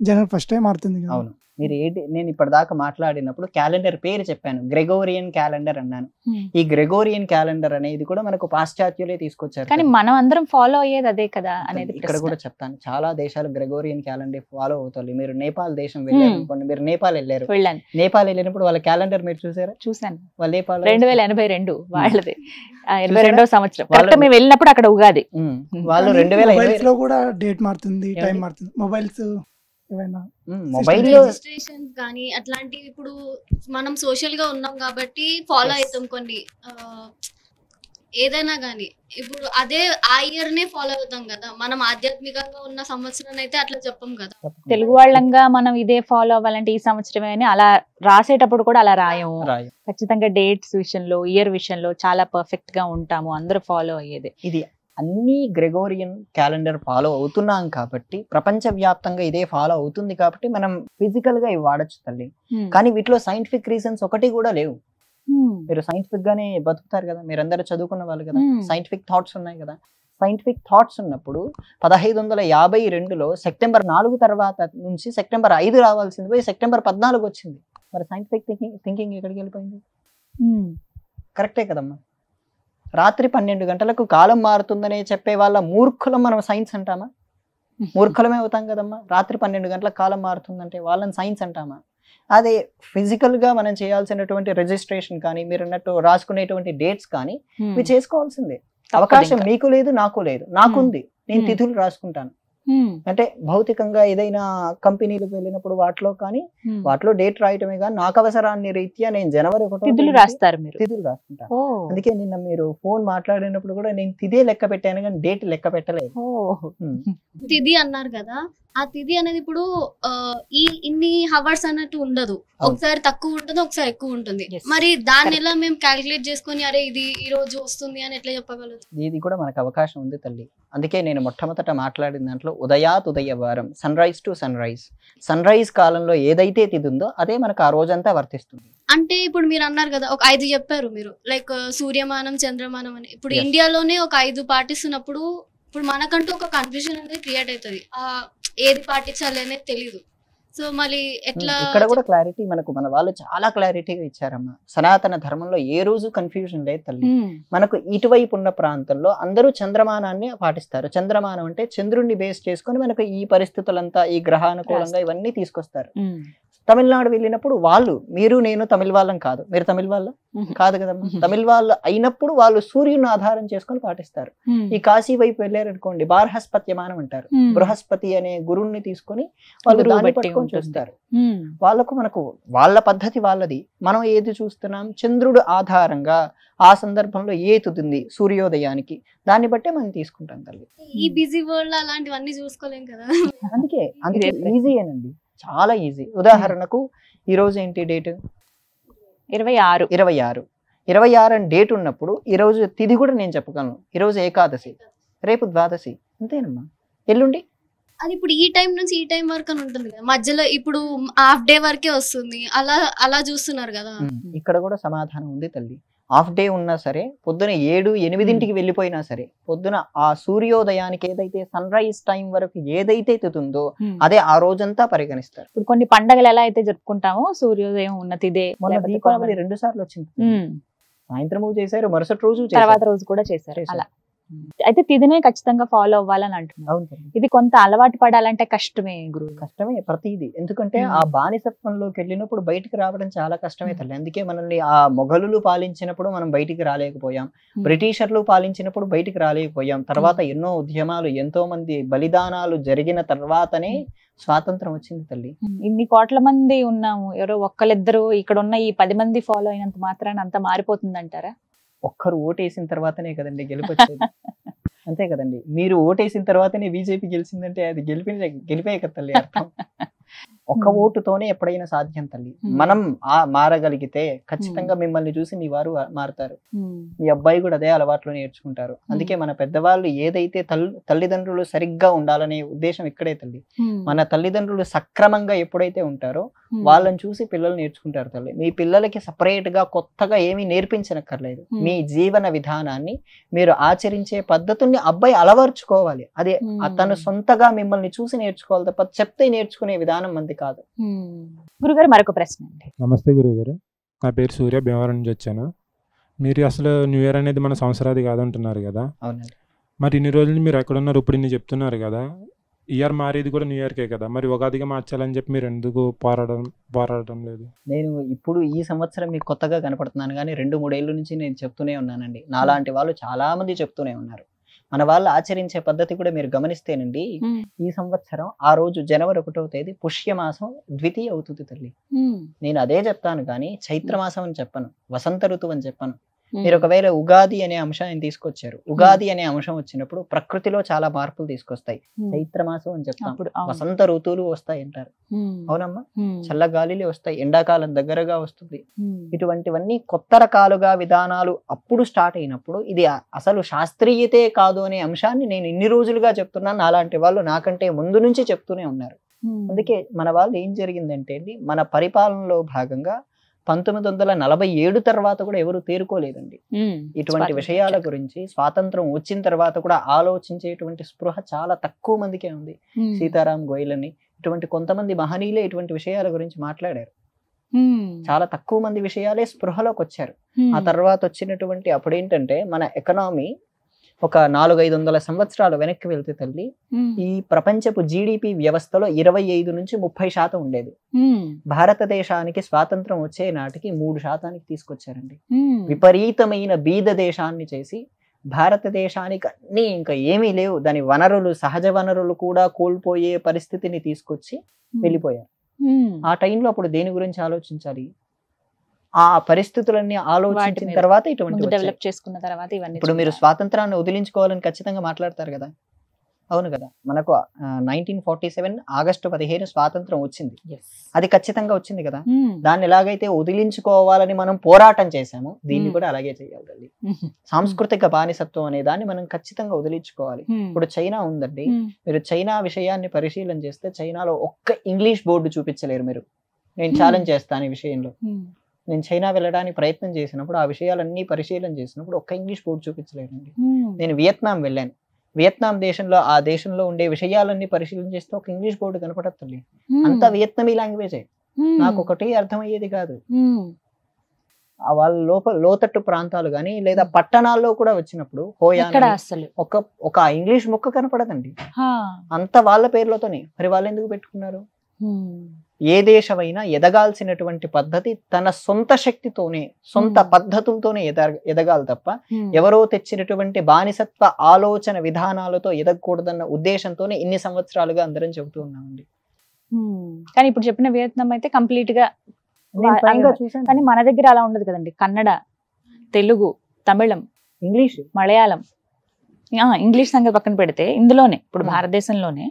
Speaker 3: జనవరి 1 మారుతుంది కదా.
Speaker 2: అవును, మీరు నేను ఇప్పటిదాకా మాట్లాడినప్పుడు క్యాలెండర్ పేరు చెప్పాను, గ్రెగోరియన్ క్యాలెండర్ అన్నాను. ఈ గ్రెగోరియన్ క్యాలెండర్ అనేది కూడా మనకు పాశ్చాత్యులే తీసుకొచ్చారు.
Speaker 1: కానీ మనం అందరం ఫాలో అయ్యేది అదే కదా అనేది
Speaker 2: ఇక్కడ కూడా చెప్తాను. చాలా దేశాలు గ్రెగోరియన్ క్యాలెండర్ ఫాలో అవుతాయి. మీరు నేపాల్ దేశం వెళ్ళారు అనుకోండి, మీరు నేపాల్ వెళ్ళారు, నేపాల్ వెళ్ళినప్పుడు వాళ్ళ క్యాలెండర్ మీరు చూసారా?
Speaker 1: చూసాను.
Speaker 2: వాళ్ళ నేపాల్
Speaker 1: 2082 వాళ్ళది 82వ సంవత్సరం. కరెక్ట్ మేము వెళ్ళినప్పుడు అక్కడ ఉగాది.
Speaker 2: వాళ్ళు 2020
Speaker 3: లో కూడా డేట్ మారుతుంది, టైం మారుతుంది. మొబైల్స్
Speaker 2: మొబైల్
Speaker 6: రిజిస్ట్రేషన్ కానీ అట్లాంటివి ఇప్పుడు మనం సోషల్ గా ఉన్నాం కాబట్టి ఫాలో అవుతాం కొన్ని ఏదైనా కానీ. ఇప్పుడు అదే ఆ ఇయర్ నే ఫాలో అవుతాం కదా. మనం ఆధ్యాత్మికంగా ఉన్న సంవత్సరం అయితే అట్లా చెప్పం కదా.
Speaker 1: తెలుగు వాళ్ళంగా మనం ఇదే ఫాలో అవ్వాలంటే ఈ సంవత్సరమే అని అలా రాసేటప్పుడు కూడా అలా రాయము. ఖచ్చితంగా డేట్స్ విషయంలో, ఇయర్ విషయంలో చాలా పర్ఫెక్ట్ గా ఉంటాము. అందరూ ఫాలో అయ్యేది.
Speaker 2: ఇది అన్ని గ్రెగోరియన్ క్యాలెండర్ ఫాలో అవుతున్నాం కాబట్టి, ప్రపంచవ్యాప్తంగా ఇదే ఫాలో అవుతుంది కాబట్టి మనం ఫిజికల్ గా ఇవి వాడచ్చు తల్లి. కానీ వీటిలో సైంటిఫిక్ రీజన్స్ ఒకటి కూడా లేవు. మీరు సైంటిఫిక్ గానే బతుకుతారు కదా, మీరందరూ చదువుకున్న వాళ్ళు కదా, సైంటిఫిక్ థాట్స్ ఉన్నాయి కదా. సైంటిఫిక్ థాట్స్ ఉన్నప్పుడు 1552లో సెప్టెంబర్ 4 తర్వాత నుంచి సెప్టెంబర్ 5 రావాల్సింది పోయి సెప్టెంబర్ 14 వచ్చింది. మరి సైంటిఫిక్ థింకింగ్ ఎక్కడికి వెళ్ళిపోయింది? కరెక్టే కదమ్మా. రాత్రి 12 గంటలకు కాలం మారుతుందనే చెప్పే వాళ్ళ మూర్ఖులం మనం సైన్స్ అంటామా? మూర్ఖులమే అవుతాం కదమ్మా. రాత్రి 12 గంటలకు కాలం మారుతుందంటే వాళ్ళని సైన్స్ అంటామా? అదే ఫిజికల్ గా మనం చేయాల్సినటువంటి రిజిస్ట్రేషన్ కానీ, మీరు అన్నట్టు రాసుకునేటువంటి డేట్స్ కానీ ఇవి చేసుకోవాల్సిందే. అవకాశం మీకు లేదు, నాకు లేదు. నాకుంది, నేను తిథులు రాసుకుంటాను. అంటే భౌతికంగా ఏదైనా కంపెనీలకు వెళ్ళినప్పుడు వాటిలో కానీ వాటిలో డేట్ రాయటమే కానీ నాకు అవసరాన్ని రీత్యా నేను జనవరి 1
Speaker 1: తిథులు రాస్తారు, మీరు
Speaker 2: తిథులు రాసుకుంటాను. అందుకే నిన్న మీరు ఫోన్ మాట్లాడినప్పుడు కూడా నేను తిథే లెక్క పెట్టాను కానీ డేట్ లెక్క పెట్టలేదు.
Speaker 6: తిథి అన్నారు కదా, ఆ తిథి అనేది ఇప్పుడు ఇన్ని హవర్స్ అన్నట్టు ఉండదు. ఒకసారి తక్కువ ఉంటుంది, ఒకసారి ఎక్కువ ఉంటుంది. మరి దాన్ని ఎలా మేము క్యాలిక్యులేట్ చేసుకుని అరే ఇది ఈ రోజు వస్తుంది అని ఎట్లా చెప్పగలుగుతాం?
Speaker 2: ఇది కూడా మనకు అవకాశం ఉంది తల్లి. అందుకే నేను మొట్టమొదట మాట్లాడిన దాంట్లో ఉదయాత్ ఉదయవారం, sunrise to sunrise. Sunrise కాలంలో ఏదైతే తిథి ఉందో అదే మనకు ఆ రోజంతా వర్తిస్తుంది.
Speaker 6: అంటే ఇప్పుడు మీరు అన్నారు కదా, ఒక 5 చెప్పారు మీరు, లైక్ సూర్యమానం, చంద్రమానం అని. ఇప్పుడు ఇండియాలోనే ఒక 5 పాటిస్తున్నప్పుడు ఇప్పుడు మనకంటూ ఒక కన్ఫ్యూజన్ అనేది క్రియేట్ అవుతుంది. ఏది పాటించాలి అనేది తెలీదు. సో మళ్ళీ ఎట్లా?
Speaker 2: ఇక్కడ కూడా క్లారిటీ మనకు మన వాళ్ళు చాలా క్లారిటీగా ఇచ్చారమ్మా. సనాతన ధర్మంలో ఏ రోజు కన్ఫ్యూజన్ లేదు తల్లి. మనకు ఇటువైపు ఉన్న ప్రాంతంలో అందరూ చంద్రమానాన్ని పాటిస్తారు. చంద్రమానం అంటే చంద్రుడిని బేస్ చేసుకొని మనకు ఈ పరిస్థితులంతా, ఈ గ్రహానుకూలంగా ఇవన్నీ తీసుకొస్తారు. తమిళనాడు వెళ్ళినప్పుడు వాళ్ళు, మీరు నేను తమిళ వాళ్ళం కాదు. మీరు తమిళ వాళ్ళ కాదు కదమ్మా. తమిళ వాళ్ళు అయినప్పుడు వాళ్ళు సూర్యుని ఆధారం చేసుకొని పాటిస్తారు. ఈ కాశీ వైపు వెళ్ళారనుకోండి, బార్హస్పత్యమానం అంటారు. బృహస్పతి అనే గురువుని తీసుకొని వాళ్ళు దాన్ని పట్టుకొని చూస్తారు. వాళ్ళకు మనకు వాళ్ళ పద్ధతి వాళ్ళది. మనం ఏది చూస్తున్నాం? చంద్రుడు ఆధారంగా ఆ సందర్భంలో ఏ తుదింది సూర్యోదయానికి, దాన్ని బట్టే మనం తీసుకుంటాం తల్లి.
Speaker 6: ఈ బిజీ వరల్డ్ అలాంటివన్నీ చూసుకోలేం కదా.
Speaker 2: అందుకే ఈజీ అనండి, చాలా ఈజీ. ఉదాహరణకు ఈ రోజు ఏంటి డేట్? 26 అని డేట్ ఉన్నప్పుడు ఈ రోజు తిథి కూడా నేను చెప్పగలను. ఈ రోజు ఏకాదశి, రేపు ద్వాదశి, అంతేనమ్మా. ఎల్లుండి
Speaker 6: అది ఇప్పుడు ఈ టైం నుంచి ఈ టైం వరకు అని ఉంటుంది కదా, మధ్యలో ఇప్పుడు హాఫ్ డే వరకే వస్తుంది. అలా చూస్తున్నారు కదా.
Speaker 2: ఇక్కడ కూడా సమాధానం ఉంది తల్లి. హాఫ్ డే ఉన్నా సరే, పొద్దున 7-8 వెళ్ళిపోయినా సరే, పొద్దున ఆ సూర్యోదయానికి ఏదైతే సన్ రైజ్ టైం వరకు ఏదైతే తితుందో అదే ఆ రోజంతా పరిగణిస్తారు.
Speaker 1: ఇప్పుడు కొన్ని పండగలు ఎలా అయితే జరుపుకుంటామో సూర్యోదయం ఉన్నతిదే.
Speaker 2: మొన్న దీపావళి 2 సార్లు వచ్చింది. సాయంత్రము చేశారు, మరుసటి రోజు
Speaker 1: తర్వాత రోజు కూడా చేశారు. అలా అయితే తిదినే ఖచ్చితంగా ఫాలో అవ్వాలని అంటున్నారు.
Speaker 2: అవును తల్లి.
Speaker 1: ఇది కొంత అలవాటు పడాలంటే కష్టమే గురువు.
Speaker 2: కష్టమే ప్రతిదీ. ఎందుకంటే ఆ బానిసత్వంలోకి వెళ్ళినప్పుడు బయటికి రావడం చాలా కష్టమే తల్లి. అందుకే మనల్ని ఆ మొఘలులు పాలించినప్పుడు మనం బయటికి రాలేకపోయాం, బ్రిటిషర్లు పాలించినప్పుడు బయటికి రాలేకపోయాం. తర్వాత ఎన్నో ఉద్యమాలు, ఎంతో మంది బలిదానాలు జరిగిన తర్వాతనే స్వాతంత్రం వచ్చింది తల్లి.
Speaker 1: ఇన్ని కోట్ల మంది ఉన్నాము, ఎవరో ఒక్కళ్ళిద్దరు ఇక్కడ ఉన్న ఈ 10 మంది ఫాలో అయినంత మాత్రాన అంత మారిపోతుంది అంటారా?
Speaker 2: ఒక్కరు ఓటేసిన తర్వాతనే కదండి గెలిపొచ్చేది. అంతే కదండి. మీరు ఓటేసిన తర్వాతనే బీజేపీ గెలిచిందంటే అది గెలిపే కదా తల్లి అర్థం. ఒక్క ఓటుతోనే ఎప్పుడైనా సాధ్యం తల్లి. మనం మారగలిగితే ఖచ్చితంగా మిమ్మల్ని చూసి మీ వారు మారుతారు, మీ అబ్బాయి కూడా అదే అలవాట్లు నేర్చుకుంటారు. అందుకే మన పెద్దవాళ్ళు ఏదైతే తల్లిదండ్రులు సరిగ్గా ఉండాలనే ఉద్దేశం ఇక్కడే తల్లి. మన తల్లిదండ్రులు సక్రమంగా ఎప్పుడైతే ఉంటారో వాళ్ళని చూసి పిల్లలు నేర్చుకుంటారు తల్లి. మీ పిల్లలకి సపరేట్ గా కొత్తగా ఏమీ నేర్పించనక్కర్లేదు. మీ జీవన విధానాన్ని మీరు ఆచరించే పద్ధతుల్ని అబ్బాయి అలవర్చుకోవాలి. అదే తను సొంతగా మిమ్మల్ని చూసి నేర్చుకోవాలి తప్ప చెప్తే నేర్చుకునే విధానం మంది కాదు.
Speaker 1: గురుగారు మరొక ప్రశ్న అండి.
Speaker 7: నమస్తే గురుగారు, నా పేరు సూర్య, భీమవరం నుంచి వచ్చాను. మీరు అసలు న్యూ ఇయర్ అనేది మన సంవత్సరాది కాదంటున్నారు కదా.
Speaker 2: అవునండి.
Speaker 7: మరి ఇన్ని రోజులు మీరు ఎక్కడున్నారు, ఇప్పుడు ఇన్ని చెప్తున్నారు కదా, ఇయర్ మారేది కూడా న్యూ ఇయర్కే కదా, మరి ఉగాదిగా మార్చాలని చెప్పి మీరు ఎందుకు పోరాడటం లేదు?
Speaker 2: నేను ఇప్పుడు ఈ సంవత్సరం మీకు కొత్తగా కనపడుతున్నాను కానీ 2-3 ఏళ్ళ నుంచి నేను చెప్తూనే ఉన్నానండి. నాలాంటి వాళ్ళు చాలా మంది చెప్తూనే ఉన్నారు. మన వాళ్ళు ఆచరించే పద్ధతి కూడా మీరు గమనిస్తేనండి, ఈ సంవత్సరం ఆ రోజు జనవరి 1వ తేదీ పుష్యమాసం ద్వితీయ అవుతుంది తల్లి. నేను అదే చెప్తాను కానీ చైత్రమాసం అని చెప్పను, వసంత ఋతువు అని చెప్పను. మీరు ఒకవేళ ఉగాది అనే అంశాన్ని తీసుకొచ్చారు, ఉగాది అనే అంశం వచ్చినప్పుడు ప్రకృతిలో చాలా మార్పులు తీసుకొస్తాయి. చైత్రమాసం అని చెప్తాం, వసంత ఋతువులు వస్తాయి అంటారు. అవునమ్మా, చల్లగాలిలు వస్తాయి, ఎండాకాలం దగ్గరగా వస్తుంది. ఇటువంటివన్నీ కొత్త రకాలుగా విధానాలు అప్పుడు స్టార్ట్ అయినప్పుడు ఇది అసలు శాస్త్రీయతే కాదు అనే అంశాన్ని నేను ఇన్ని రోజులుగా చెప్తున్నాను. అలాంటి వాళ్ళు నాకంటే ముందు నుంచి చెప్తూనే ఉన్నారు. అందుకే మన వాళ్ళు ఏం జరిగిందంటే అండి, మన పరిపాలనలో భాగంగా 1947 తర్వాత కూడా ఎవరు తేరుకోలేదండి. ఇటువంటి విషయాల గురించి స్వాతంత్రం వచ్చిన తర్వాత కూడా ఆలోచించేటువంటి స్పృహ చాలా తక్కువ మందికే ఉంది. సీతారాం గోయల్ అని ఇటువంటి కొంతమంది మహనీయులే ఇటువంటి విషయాల గురించి మాట్లాడారు. చాలా తక్కువ మంది విషయాలే స్పృహలోకి వచ్చారు. ఆ తర్వాత వచ్చినటువంటి అప్పుడేంటంటే మన ఎకనామీ ఒక 400-500 సంవత్సరాలు వెనక్కి వెళ్తే తల్లి, ఈ ప్రపంచపు జీడిపి వ్యవస్థలో 25-30% ఉండేది. భారతదేశానికి స్వాతంత్రం వచ్చే నాటికి 3% తీసుకొచ్చారండి. విపరీతమైన బీద దేశాన్ని చేసి భారతదేశానికి అన్ని ఇంకా ఏమీ లేవు, దాని వనరులు, సహజ వనరులు కూడా కోల్పోయే పరిస్థితిని తీసుకొచ్చి వెళ్ళిపోయారు. ఆ టైంలో అప్పుడు దేని గురించి ఆలోచించాలి? ఆ పరిస్థితులన్నీ ఆలోచించిన తర్వాత ఇటువంటి
Speaker 1: డెవలప్ చేసుకున్న తర్వాత ఇవన్నీ.
Speaker 2: ఇప్పుడు మీరు స్వాతంత్రాన్ని వదిలించుకోవాలని ఖచ్చితంగా మాట్లాడతారు కదా, అవును కదా. మనకు 1947 ఆగస్టు 15 స్వాతంత్రం వచ్చింది, అది ఖచ్చితంగా వచ్చింది కదా. దాన్ని ఎలాగైతే వదిలించుకోవాలని మనం పోరాటం చేశామో దీన్ని కూడా అలాగే చేయాలి. సాంస్కృతిక బానిసత్వం అనే దాన్ని మనం ఖచ్చితంగా వదిలించుకోవాలి. ఇప్పుడు చైనా ఉందండి, మీరు చైనా విషయాన్ని పరిశీలన చేస్తే చైనాలో ఒక్క ఇంగ్లీష్ బోర్డు చూపించలేరు మీరు. నేను ఛాలెంజ్ చేస్తాను ఈ విషయంలో. నేను చైనా వెళ్ళడానికి ప్రయత్నం చేసినప్పుడు ఆ విషయాలన్నీ పరిశీలన చేసినప్పుడు ఒక్క ఇంగ్లీష్ బోర్డు చూపించలేరండి. నేను వియత్నాం వెళ్ళాను, వియత్నాం దేశంలో ఆ దేశంలో ఉండే విషయాలన్నీ పరిశీలన చేస్తే ఒక ఇంగ్లీష్ బోర్డు కనపడతుంది. అంతా వియత్నమీ లాంగ్వేజే. నాకు ఒకటి అర్థమయ్యేది కాదు. వాళ్ళ లోతట్టు ప్రాంతాలు కానీ లేదా పట్టణాల్లో కూడా వచ్చినప్పుడు హోయా ఒక ఇంగ్లీష్ ముక్క కనపడదండి. అంత వాళ్ళ పేర్లతోనే. మరి వాళ్ళు ఎందుకు పెట్టుకున్నారు? ఏ దేశమైనా ఎదగాల్సినటువంటి పద్ధతి తన సొంత శక్తితోనే, సొంత పద్ధతులతోనే ఎదగాలి తప్ప ఎవరో తెచ్చినటువంటి బానిసత్వ ఆలోచన విధానాలతో ఎదగకూడదన్న ఉద్దేశంతోనే ఇన్ని సంవత్సరాలుగా అందరం చెబుతూ ఉన్నామండి.
Speaker 1: కానీ ఇప్పుడు చెప్పిన వియత్నాం అయితే కంప్లీట్ గా, కానీ మన దగ్గర అలా ఉండదు కదండి. కన్నడ, తెలుగు, తమిళం,
Speaker 2: ఇంగ్లీష్,
Speaker 1: మలయాళం, ఇంగ్లీష్ సంగతి పక్కన పెడితే ఇందులోనే ఇప్పుడు భారతదేశంలోనే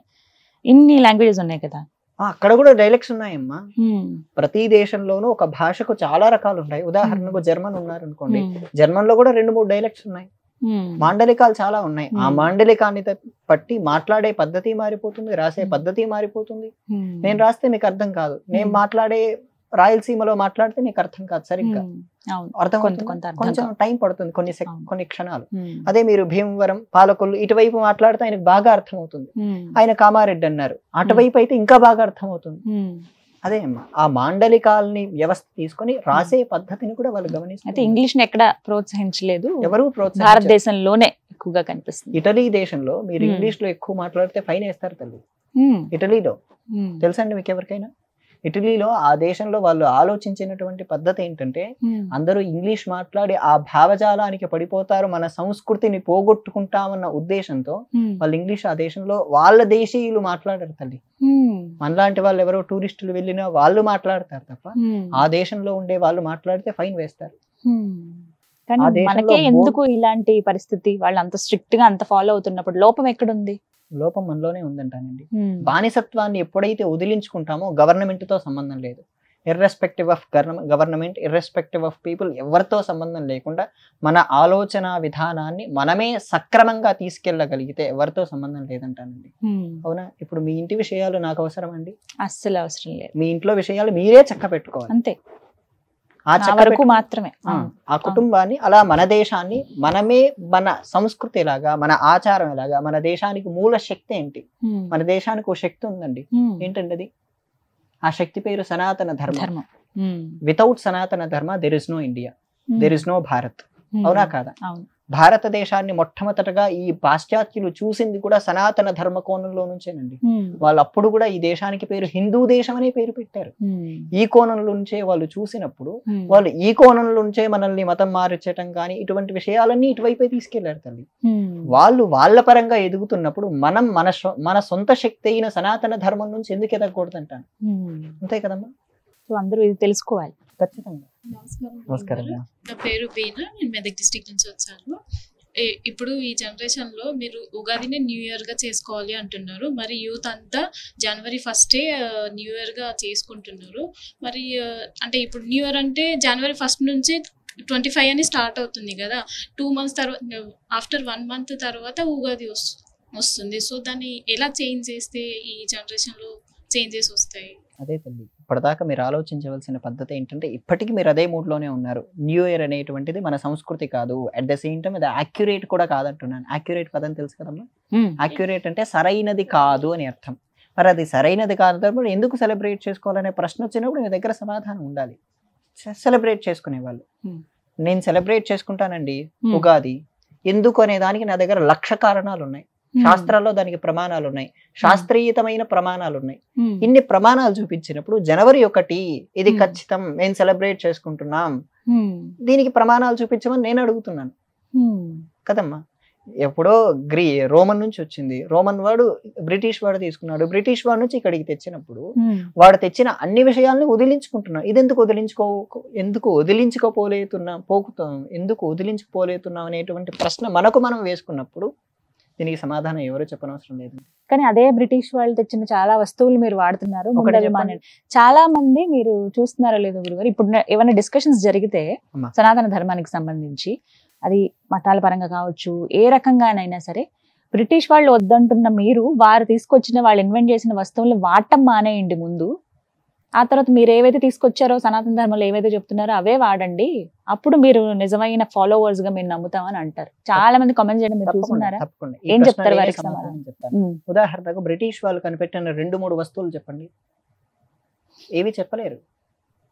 Speaker 1: ఇన్ని లాంగ్వేజెస్ ఉన్నాయి కదా.
Speaker 2: అక్కడ కూడా డైలెక్ట్స్ ఉన్నాయమ్మా. ప్రతి దేశంలోనూ ఒక భాషకు చాలా రకాలు ఉన్నాయి. ఉదాహరణకు జర్మన్ ఉన్నారు అనుకోండి, జర్మన్ లో కూడా 2-3 డైలెక్ట్స్ ఉన్నాయి. మాండలికాలు చాలా ఉన్నాయి. ఆ మాండలికాన్ని బట్టి మాట్లాడే పద్ధతి మారిపోతుంది, రాసే పద్ధతి మారిపోతుంది. నేను రాస్తే మీకు అర్థం కాదు, నేను మాట్లాడే రాయలసీమలో మాట్లాడితే మీకు అర్థం కాదు సరిగ్గా. అర్థం కొంచెం టైం పడుతుంది, కొన్ని క్షణాలు. అదే మీరు భీమవరం, పాలకొల్లు ఇటువైపు మాట్లాడితే ఆయనకు బాగా అర్థమవుతుంది. ఆయన కామారెడ్డి అన్నారు, అటువైపు అయితే ఇంకా బాగా అర్థమవుతుంది. అదే అమ్మా, ఆ మాండలికాల్ని వ్యవస్థ తీసుకొని రాసే పద్ధతిని కూడా వాళ్ళు
Speaker 1: అయితే
Speaker 2: గమనిస్తారు.
Speaker 1: ఇంగ్లీష్ ని ఎక్కడ ప్రోత్సహించలేదు,
Speaker 2: ఎవరు ప్రోత్సహించారు?
Speaker 1: భారతదేశంలోనే ఎక్కువగా కనిపిస్తుంది.
Speaker 2: ఇటలీ దేశంలో మీరు
Speaker 1: Hmm.
Speaker 2: ఇంగ్లీష్ లో ఎక్కువ మాట్లాడితే ఫైన్ వేస్తారు తల్లి.
Speaker 1: ఉమ్,
Speaker 2: ఇటలీలో
Speaker 1: ఉమ్,
Speaker 2: తెలుసండి మీకు ఎవరికైనా? ఇటలీలో ఆ దేశంలో వాళ్ళు ఆలోచించినటువంటి పద్ధతి ఏంటంటే
Speaker 1: ఉమ్,
Speaker 2: అందరూ ఇంగ్లీష్ మాట్లాడి ఆ భావజాలానికి పడిపోతారు, మన సంస్కృతిని పోగొట్టుకుంటామన్న ఉద్దేశంతో
Speaker 1: ఉమ్,
Speaker 2: వాళ్ళు ఇంగ్లీష్ ఆ దేశంలో వాళ్ళ దేశీయులు మాట్లాడరు తల్లి.
Speaker 1: ఉమ్,
Speaker 2: మనలాంటి వాళ్ళు ఎవరో టూరిస్టులు వెళ్ళినా వాళ్ళు మాట్లాడతారు తప్ప
Speaker 1: ఉమ్,
Speaker 2: ఆ దేశంలో ఉండే వాళ్ళు మాట్లాడితే ఫైన్ వేస్తారు.
Speaker 1: ఉమ్. కానీ
Speaker 2: ఆ దేశంలో
Speaker 1: మనకే ఎందుకు ఇలాంటి పరిస్థితి? వాళ్ళు అంత స్ట్రిక్ట్ గా అంత ఫాలో అవుతున్నప్పుడు లోపం ఎక్కడుంది?
Speaker 2: లోపం మనలోనే ఉందంటానండి.
Speaker 1: ఉమ్,
Speaker 2: బానిసత్వాన్ని ఎప్పుడైతే వదిలించుకుంటామో గవర్నమెంట్ తో సంబంధం లేదు, irrespective of government, irrespective of people, ఎవరితో సంబంధం లేకుండా మన ఆలోచన విధానాన్ని మనమే సక్రమంగా తీసుకెళ్ళగలిగితే ఎవరితో సంబంధం లేదంటానండి.
Speaker 1: ఉమ్.
Speaker 2: అవునా? ఇప్పుడు మీ ఇంటి విషయాలు నాకు అవసరం అండి,
Speaker 1: అస్సలు అవసరం లేదు,
Speaker 2: మీ ఇంట్లో విషయాలు మీరే చక్క పెట్టుకోవాలి.
Speaker 1: అంతే,
Speaker 2: ఆ
Speaker 1: ఆ
Speaker 2: చక్క
Speaker 1: వరకు
Speaker 2: పెట్టు-
Speaker 1: మాత్రమే.
Speaker 2: ఆ కుటుంబాన్ని అలా మన దేశాన్ని మనమే, మన సంస్కృతి ఎలాగా, మన ఆచారం ఎలాగా, మన దేశానికి మూల శక్తి ఏంటి?
Speaker 1: ఉమ్,
Speaker 2: మన దేశానికి ఓ శక్తి ఉందండి.
Speaker 1: ఉమ్.
Speaker 2: ఏంటండి అది? ఆ శక్తి పేరు సనాతన ధర్మం.
Speaker 1: ధర్మం. ఉమ్,
Speaker 2: without Sanatana Dharma there is no India, there is no Bharat.
Speaker 1: Um.
Speaker 2: అవునా కాదా?
Speaker 1: అవును.
Speaker 2: భారతదేశాన్ని మొట్టమొదటగా ఈ పాశ్చాత్యులు చూసింది కూడా సనాతన ధర్మ కోణంలో నుంచేనండి.
Speaker 1: ఉమ్,
Speaker 2: వాళ్ళు అప్పుడు కూడా ఈ దేశానికి పేరు హిందూ దేశం అనే పేరు పెట్టారు.
Speaker 1: ఉమ్,
Speaker 2: ఈ కోణంలో నుంచే వాళ్ళు చూసినప్పుడు
Speaker 1: ఉమ్,
Speaker 2: వాళ్ళు ఈ కోణంలో నుంచే మనల్ని మతం మార్చటం కానీ ఇటువంటి విషయాలన్నీ ఇటువైపే తీసుకెళ్లారు తల్లి.
Speaker 1: ఉమ్.
Speaker 2: వాళ్ళు వాళ్ళ పరంగా ఎదుగుతున్నప్పుడు మనం మన సొంత శక్తి అయిన సనాతన ధర్మం నుంచి ఎందుకు ఎదగకూడదంటాను.
Speaker 1: ఉమ్.
Speaker 2: అంతే కదమ్మా?
Speaker 1: సో అందరూ ఇది తెలుసుకోవాలి.
Speaker 2: ఖచ్చితంగా.
Speaker 8: నమస్కారం.
Speaker 2: నమస్కారం అమ్మా.
Speaker 8: నా పేరు బీనా, నేను మెదక్ డిస్ట్రిక్ట్ నుంచి వచ్చాను. ఇప్పుడు ఈ జనరేషన్ లో మీరు ఉగాదిని న్యూ ఇయర్ గా చేసుకోవాలి అంటున్నారు. మరి యూత్ అంతా జనవరి 1 న్యూ ఇయర్ గా చేసుకుంటున్నారు. మరి అంటే ఇప్పుడు న్యూ ఇయర్ అంటే జనవరి 1 నుంచి 25 అని స్టార్ట్ అవుతుంది కదా. 2 months తర్వాత, ఆఫ్టర్ 1 month తర్వాత ఉగాది వస్తుంది. సో దాన్ని ఎలా చేంజ్ చేస్తే ఈ జనరేషన్ లో చేంజెస్ వస్తాయి?
Speaker 2: అదే తల్లి, ఇప్పటిదాకా మీరు ఆలోచించవలసిన పద్ధతి ఏంటంటే ఇప్పటికీ మీరు అదే మూడ్ లోనే ఉన్నారు. న్యూ ఇయర్ అనేటువంటిది మన సంస్కృతి కాదు, అట్ ద సేమ్ టైం అది యాక్యురేట్ కూడా కాదంటున్నాను. యాక్యురేట్ పదం తెలుసు కదమ్మా? యాక్యురేట్ అంటే సరైనది కాదు అని అర్థం. మరి అది సరైనది కాదు ఎందుకు సెలబ్రేట్ చేసుకోవాలనే ప్రశ్న వచ్చినప్పుడు మీ దగ్గర సమాధానం ఉండాలి. సెలబ్రేట్ చేసుకునే వాళ్ళు, నేను సెలబ్రేట్ చేసుకుంటానండి ఉగాది ఎందుకు అనే దానికి నా దగ్గర 1,00,000 కారణాలు ఉన్నాయి. శాస్త్రాల్లో దానికి ప్రమాణాలు ఉన్నాయి, శాస్త్రీయతమైన ప్రమాణాలు ఉన్నాయి. ఇన్ని ప్రమాణాలు చూపించినప్పుడు జనవరి 1 ఇది ఖచ్చితం, మేము సెలబ్రేట్ చేసుకుంటున్నాం, దీనికి ప్రమాణాలు చూపించమని నేను అడుగుతున్నాను కదమ్మా. ఎప్పుడో రోమన్ నుంచి వచ్చింది, రోమన్ వాడు బ్రిటిష్ వాడు తీసుకున్నాడు, బ్రిటిష్ వాడు నుంచి ఇక్కడికి తెచ్చినప్పుడు వాడు తెచ్చిన అన్ని విషయాలను వదిలించుకుంటున్నాం. ఇది ఎందుకు వదిలించుకోపోలేతున్నాం అనేటువంటి ప్రశ్న మనకు మనం వేసుకున్నప్పుడు దీనికి సమాధానం ఎవరో చెప్పనవసరం లేదు.
Speaker 1: కానీ అదే బ్రిటిష్ వాళ్ళు తెచ్చిన చాలా వస్తువులు మీరు వాడుతున్నారు.
Speaker 2: ఒకటి చెప్పండి.
Speaker 1: చాలా మంది మీరు చూస్తున్నారో లేదో గురుగారు, ఇప్పుడు ఏమైనా డిస్కషన్స్ జరిగితే
Speaker 2: అమ్మా.
Speaker 1: సనాతన ధర్మానికి సంబంధించి, అది మతాల పరంగా కావచ్చు, ఏ రకంగానైనా సరే, బ్రిటిష్ వాళ్ళు వద్దంటున్న మీరు వారు తీసుకొచ్చిన, వాళ్ళు ఇన్వెంట్ చేసిన వస్తువుల్ని వాడటం మానేయండి ముందు. ఆ తర్వాత మీరు ఏవైతే తీసుకొచ్చారో సనాతన ధర్మంలో ఏవైతే చెప్తున్నారో అవే వాడండి, అప్పుడు మీరు నిజమైన ఫాలోవర్స్ గా మీరు నమ్ముతామని అంటారు. చాలా మంది కామెంట్ చేయడం మీరు చూస్తున్నారా?
Speaker 2: తప్పకుండా.
Speaker 1: ఏం
Speaker 2: ఈ
Speaker 1: చెప్తారు
Speaker 2: ప్రశ్నకు
Speaker 1: వారికి
Speaker 2: సమాధానం
Speaker 1: సమాధానం?
Speaker 2: చెప్తాను. ఉదాహరణకు బ్రిటిష్ వాళ్ళు కనిపెట్టిన 2-3 వస్తువులు చెప్పండి. ఏవి చెప్పలేరు.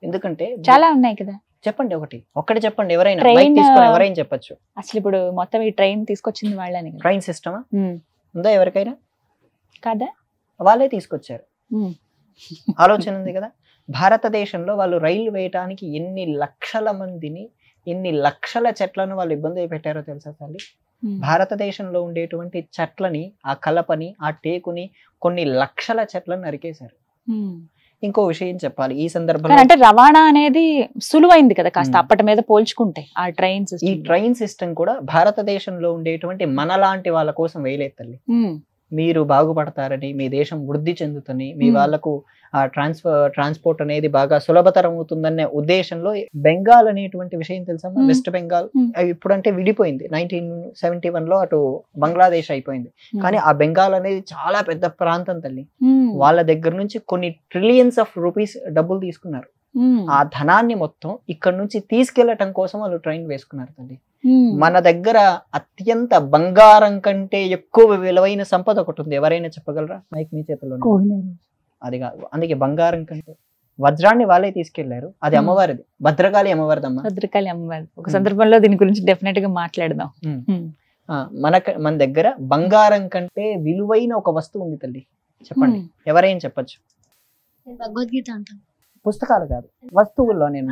Speaker 2: ఎందుకంటే
Speaker 1: చాలా ఉన్నాయి కదా.
Speaker 2: చెప్పండి, ఒకటి చెప్పండి. ఎవరైనా
Speaker 1: Train,
Speaker 2: బైక్ తీసుకొని ఎవరైనా చెప్పొచ్చు.
Speaker 1: అసలు ఇప్పుడు మొత్తం ఈ ట్రైన్ తీసుకొచ్చింది వాళ్ళని కదా.
Speaker 2: ట్రైన్ సిస్టమా ఉందా ఎవరికైనా?
Speaker 1: కదా.
Speaker 2: వాళ్ళే తీసుకొచ్చారు. ఆలోచన ఉంది కదా. భారతదేశంలో వాళ్ళు రైలు వేయటానికి ఎన్ని లక్షల మందిని, ఎన్ని లక్షల చెట్లను వాళ్ళు ఇబ్బంది పెట్టారో తెలుసా తల్లి? భారతదేశంలో ఉండేటువంటి చెట్లని, ఆ కలపని, ఆ టేకుని, కొన్ని లక్షల చెట్లను నరికేశారు. ఇంకో విషయం చెప్పాలి ఈ సందర్భంలో,
Speaker 1: అంటే రవాణా అనేది సులువైంది కదా కాస్త అప్పటి మీద పోల్చుకుంటే. ఆ ట్రైన్
Speaker 2: ఈ
Speaker 1: సిస్టమ్,
Speaker 2: ట్రైన్ సిస్టమ్ కూడా భారతదేశంలో ఉండేటువంటి మనలాంటి వాళ్ళ కోసం వేయలేదు తల్లి. మీరు బాగుపడతారని, మీ దేశం వృద్ధి చెందుతని, మీ వాళ్ళకు ఆ ట్రాన్స్పోర్ట్ అనేది బాగా సులభతరం అవుతుందనే ఉద్దేశంలో బెంగాల్ అనేటువంటి విషయం తెలుసా? వెస్ట్ బెంగాల్ ఇప్పుడంటే విడిపోయింది. 1971లో అటు బంగ్లాదేశ్ అయిపోయింది. కానీ ఆ బెంగాల్ అనేది చాలా పెద్ద ప్రాంతం తల్లి. వాళ్ళ దగ్గర నుంచి కొన్ని ట్రిలియన్స్ ఆఫ్ రూపీస్ డబ్బులు తీసుకున్నారు. ఆ ధనాన్ని మొత్తం ఇక్కడ నుంచి తీసుకెళ్లటం కోసం వాళ్ళు ట్రైన్ వేసుకున్నారు తల్లి. మన దగ్గర అత్యంత బంగారం కంటే ఎక్కువ విలువైన సంపద ఒకటి ఉంది. ఎవరైనా చెప్పగలరా? మైక్ మీ చేతిలో. అది కాదు, అందుకే బంగారం కంటే వజ్రాన్ని వాళ్ళే తీసుకెళ్లారు, అది అమ్మవారిది, భద్రకాళి అమ్మవారిదమ్మా.
Speaker 1: భద్రకాళి అమ్మవారి ఒక సందర్భంలో దీని గురించి డెఫినెట్ గా మాట్లాడదాం.
Speaker 2: మన దగ్గర బంగారం కంటే విలువైన ఒక వస్తువు ఉంది తల్లి, చెప్పండి ఎవరైనా చెప్పచ్చు.
Speaker 6: భగవద్గీత అంటాను.
Speaker 2: పుస్తకాలు కాదు, వస్తువుల్లో నేను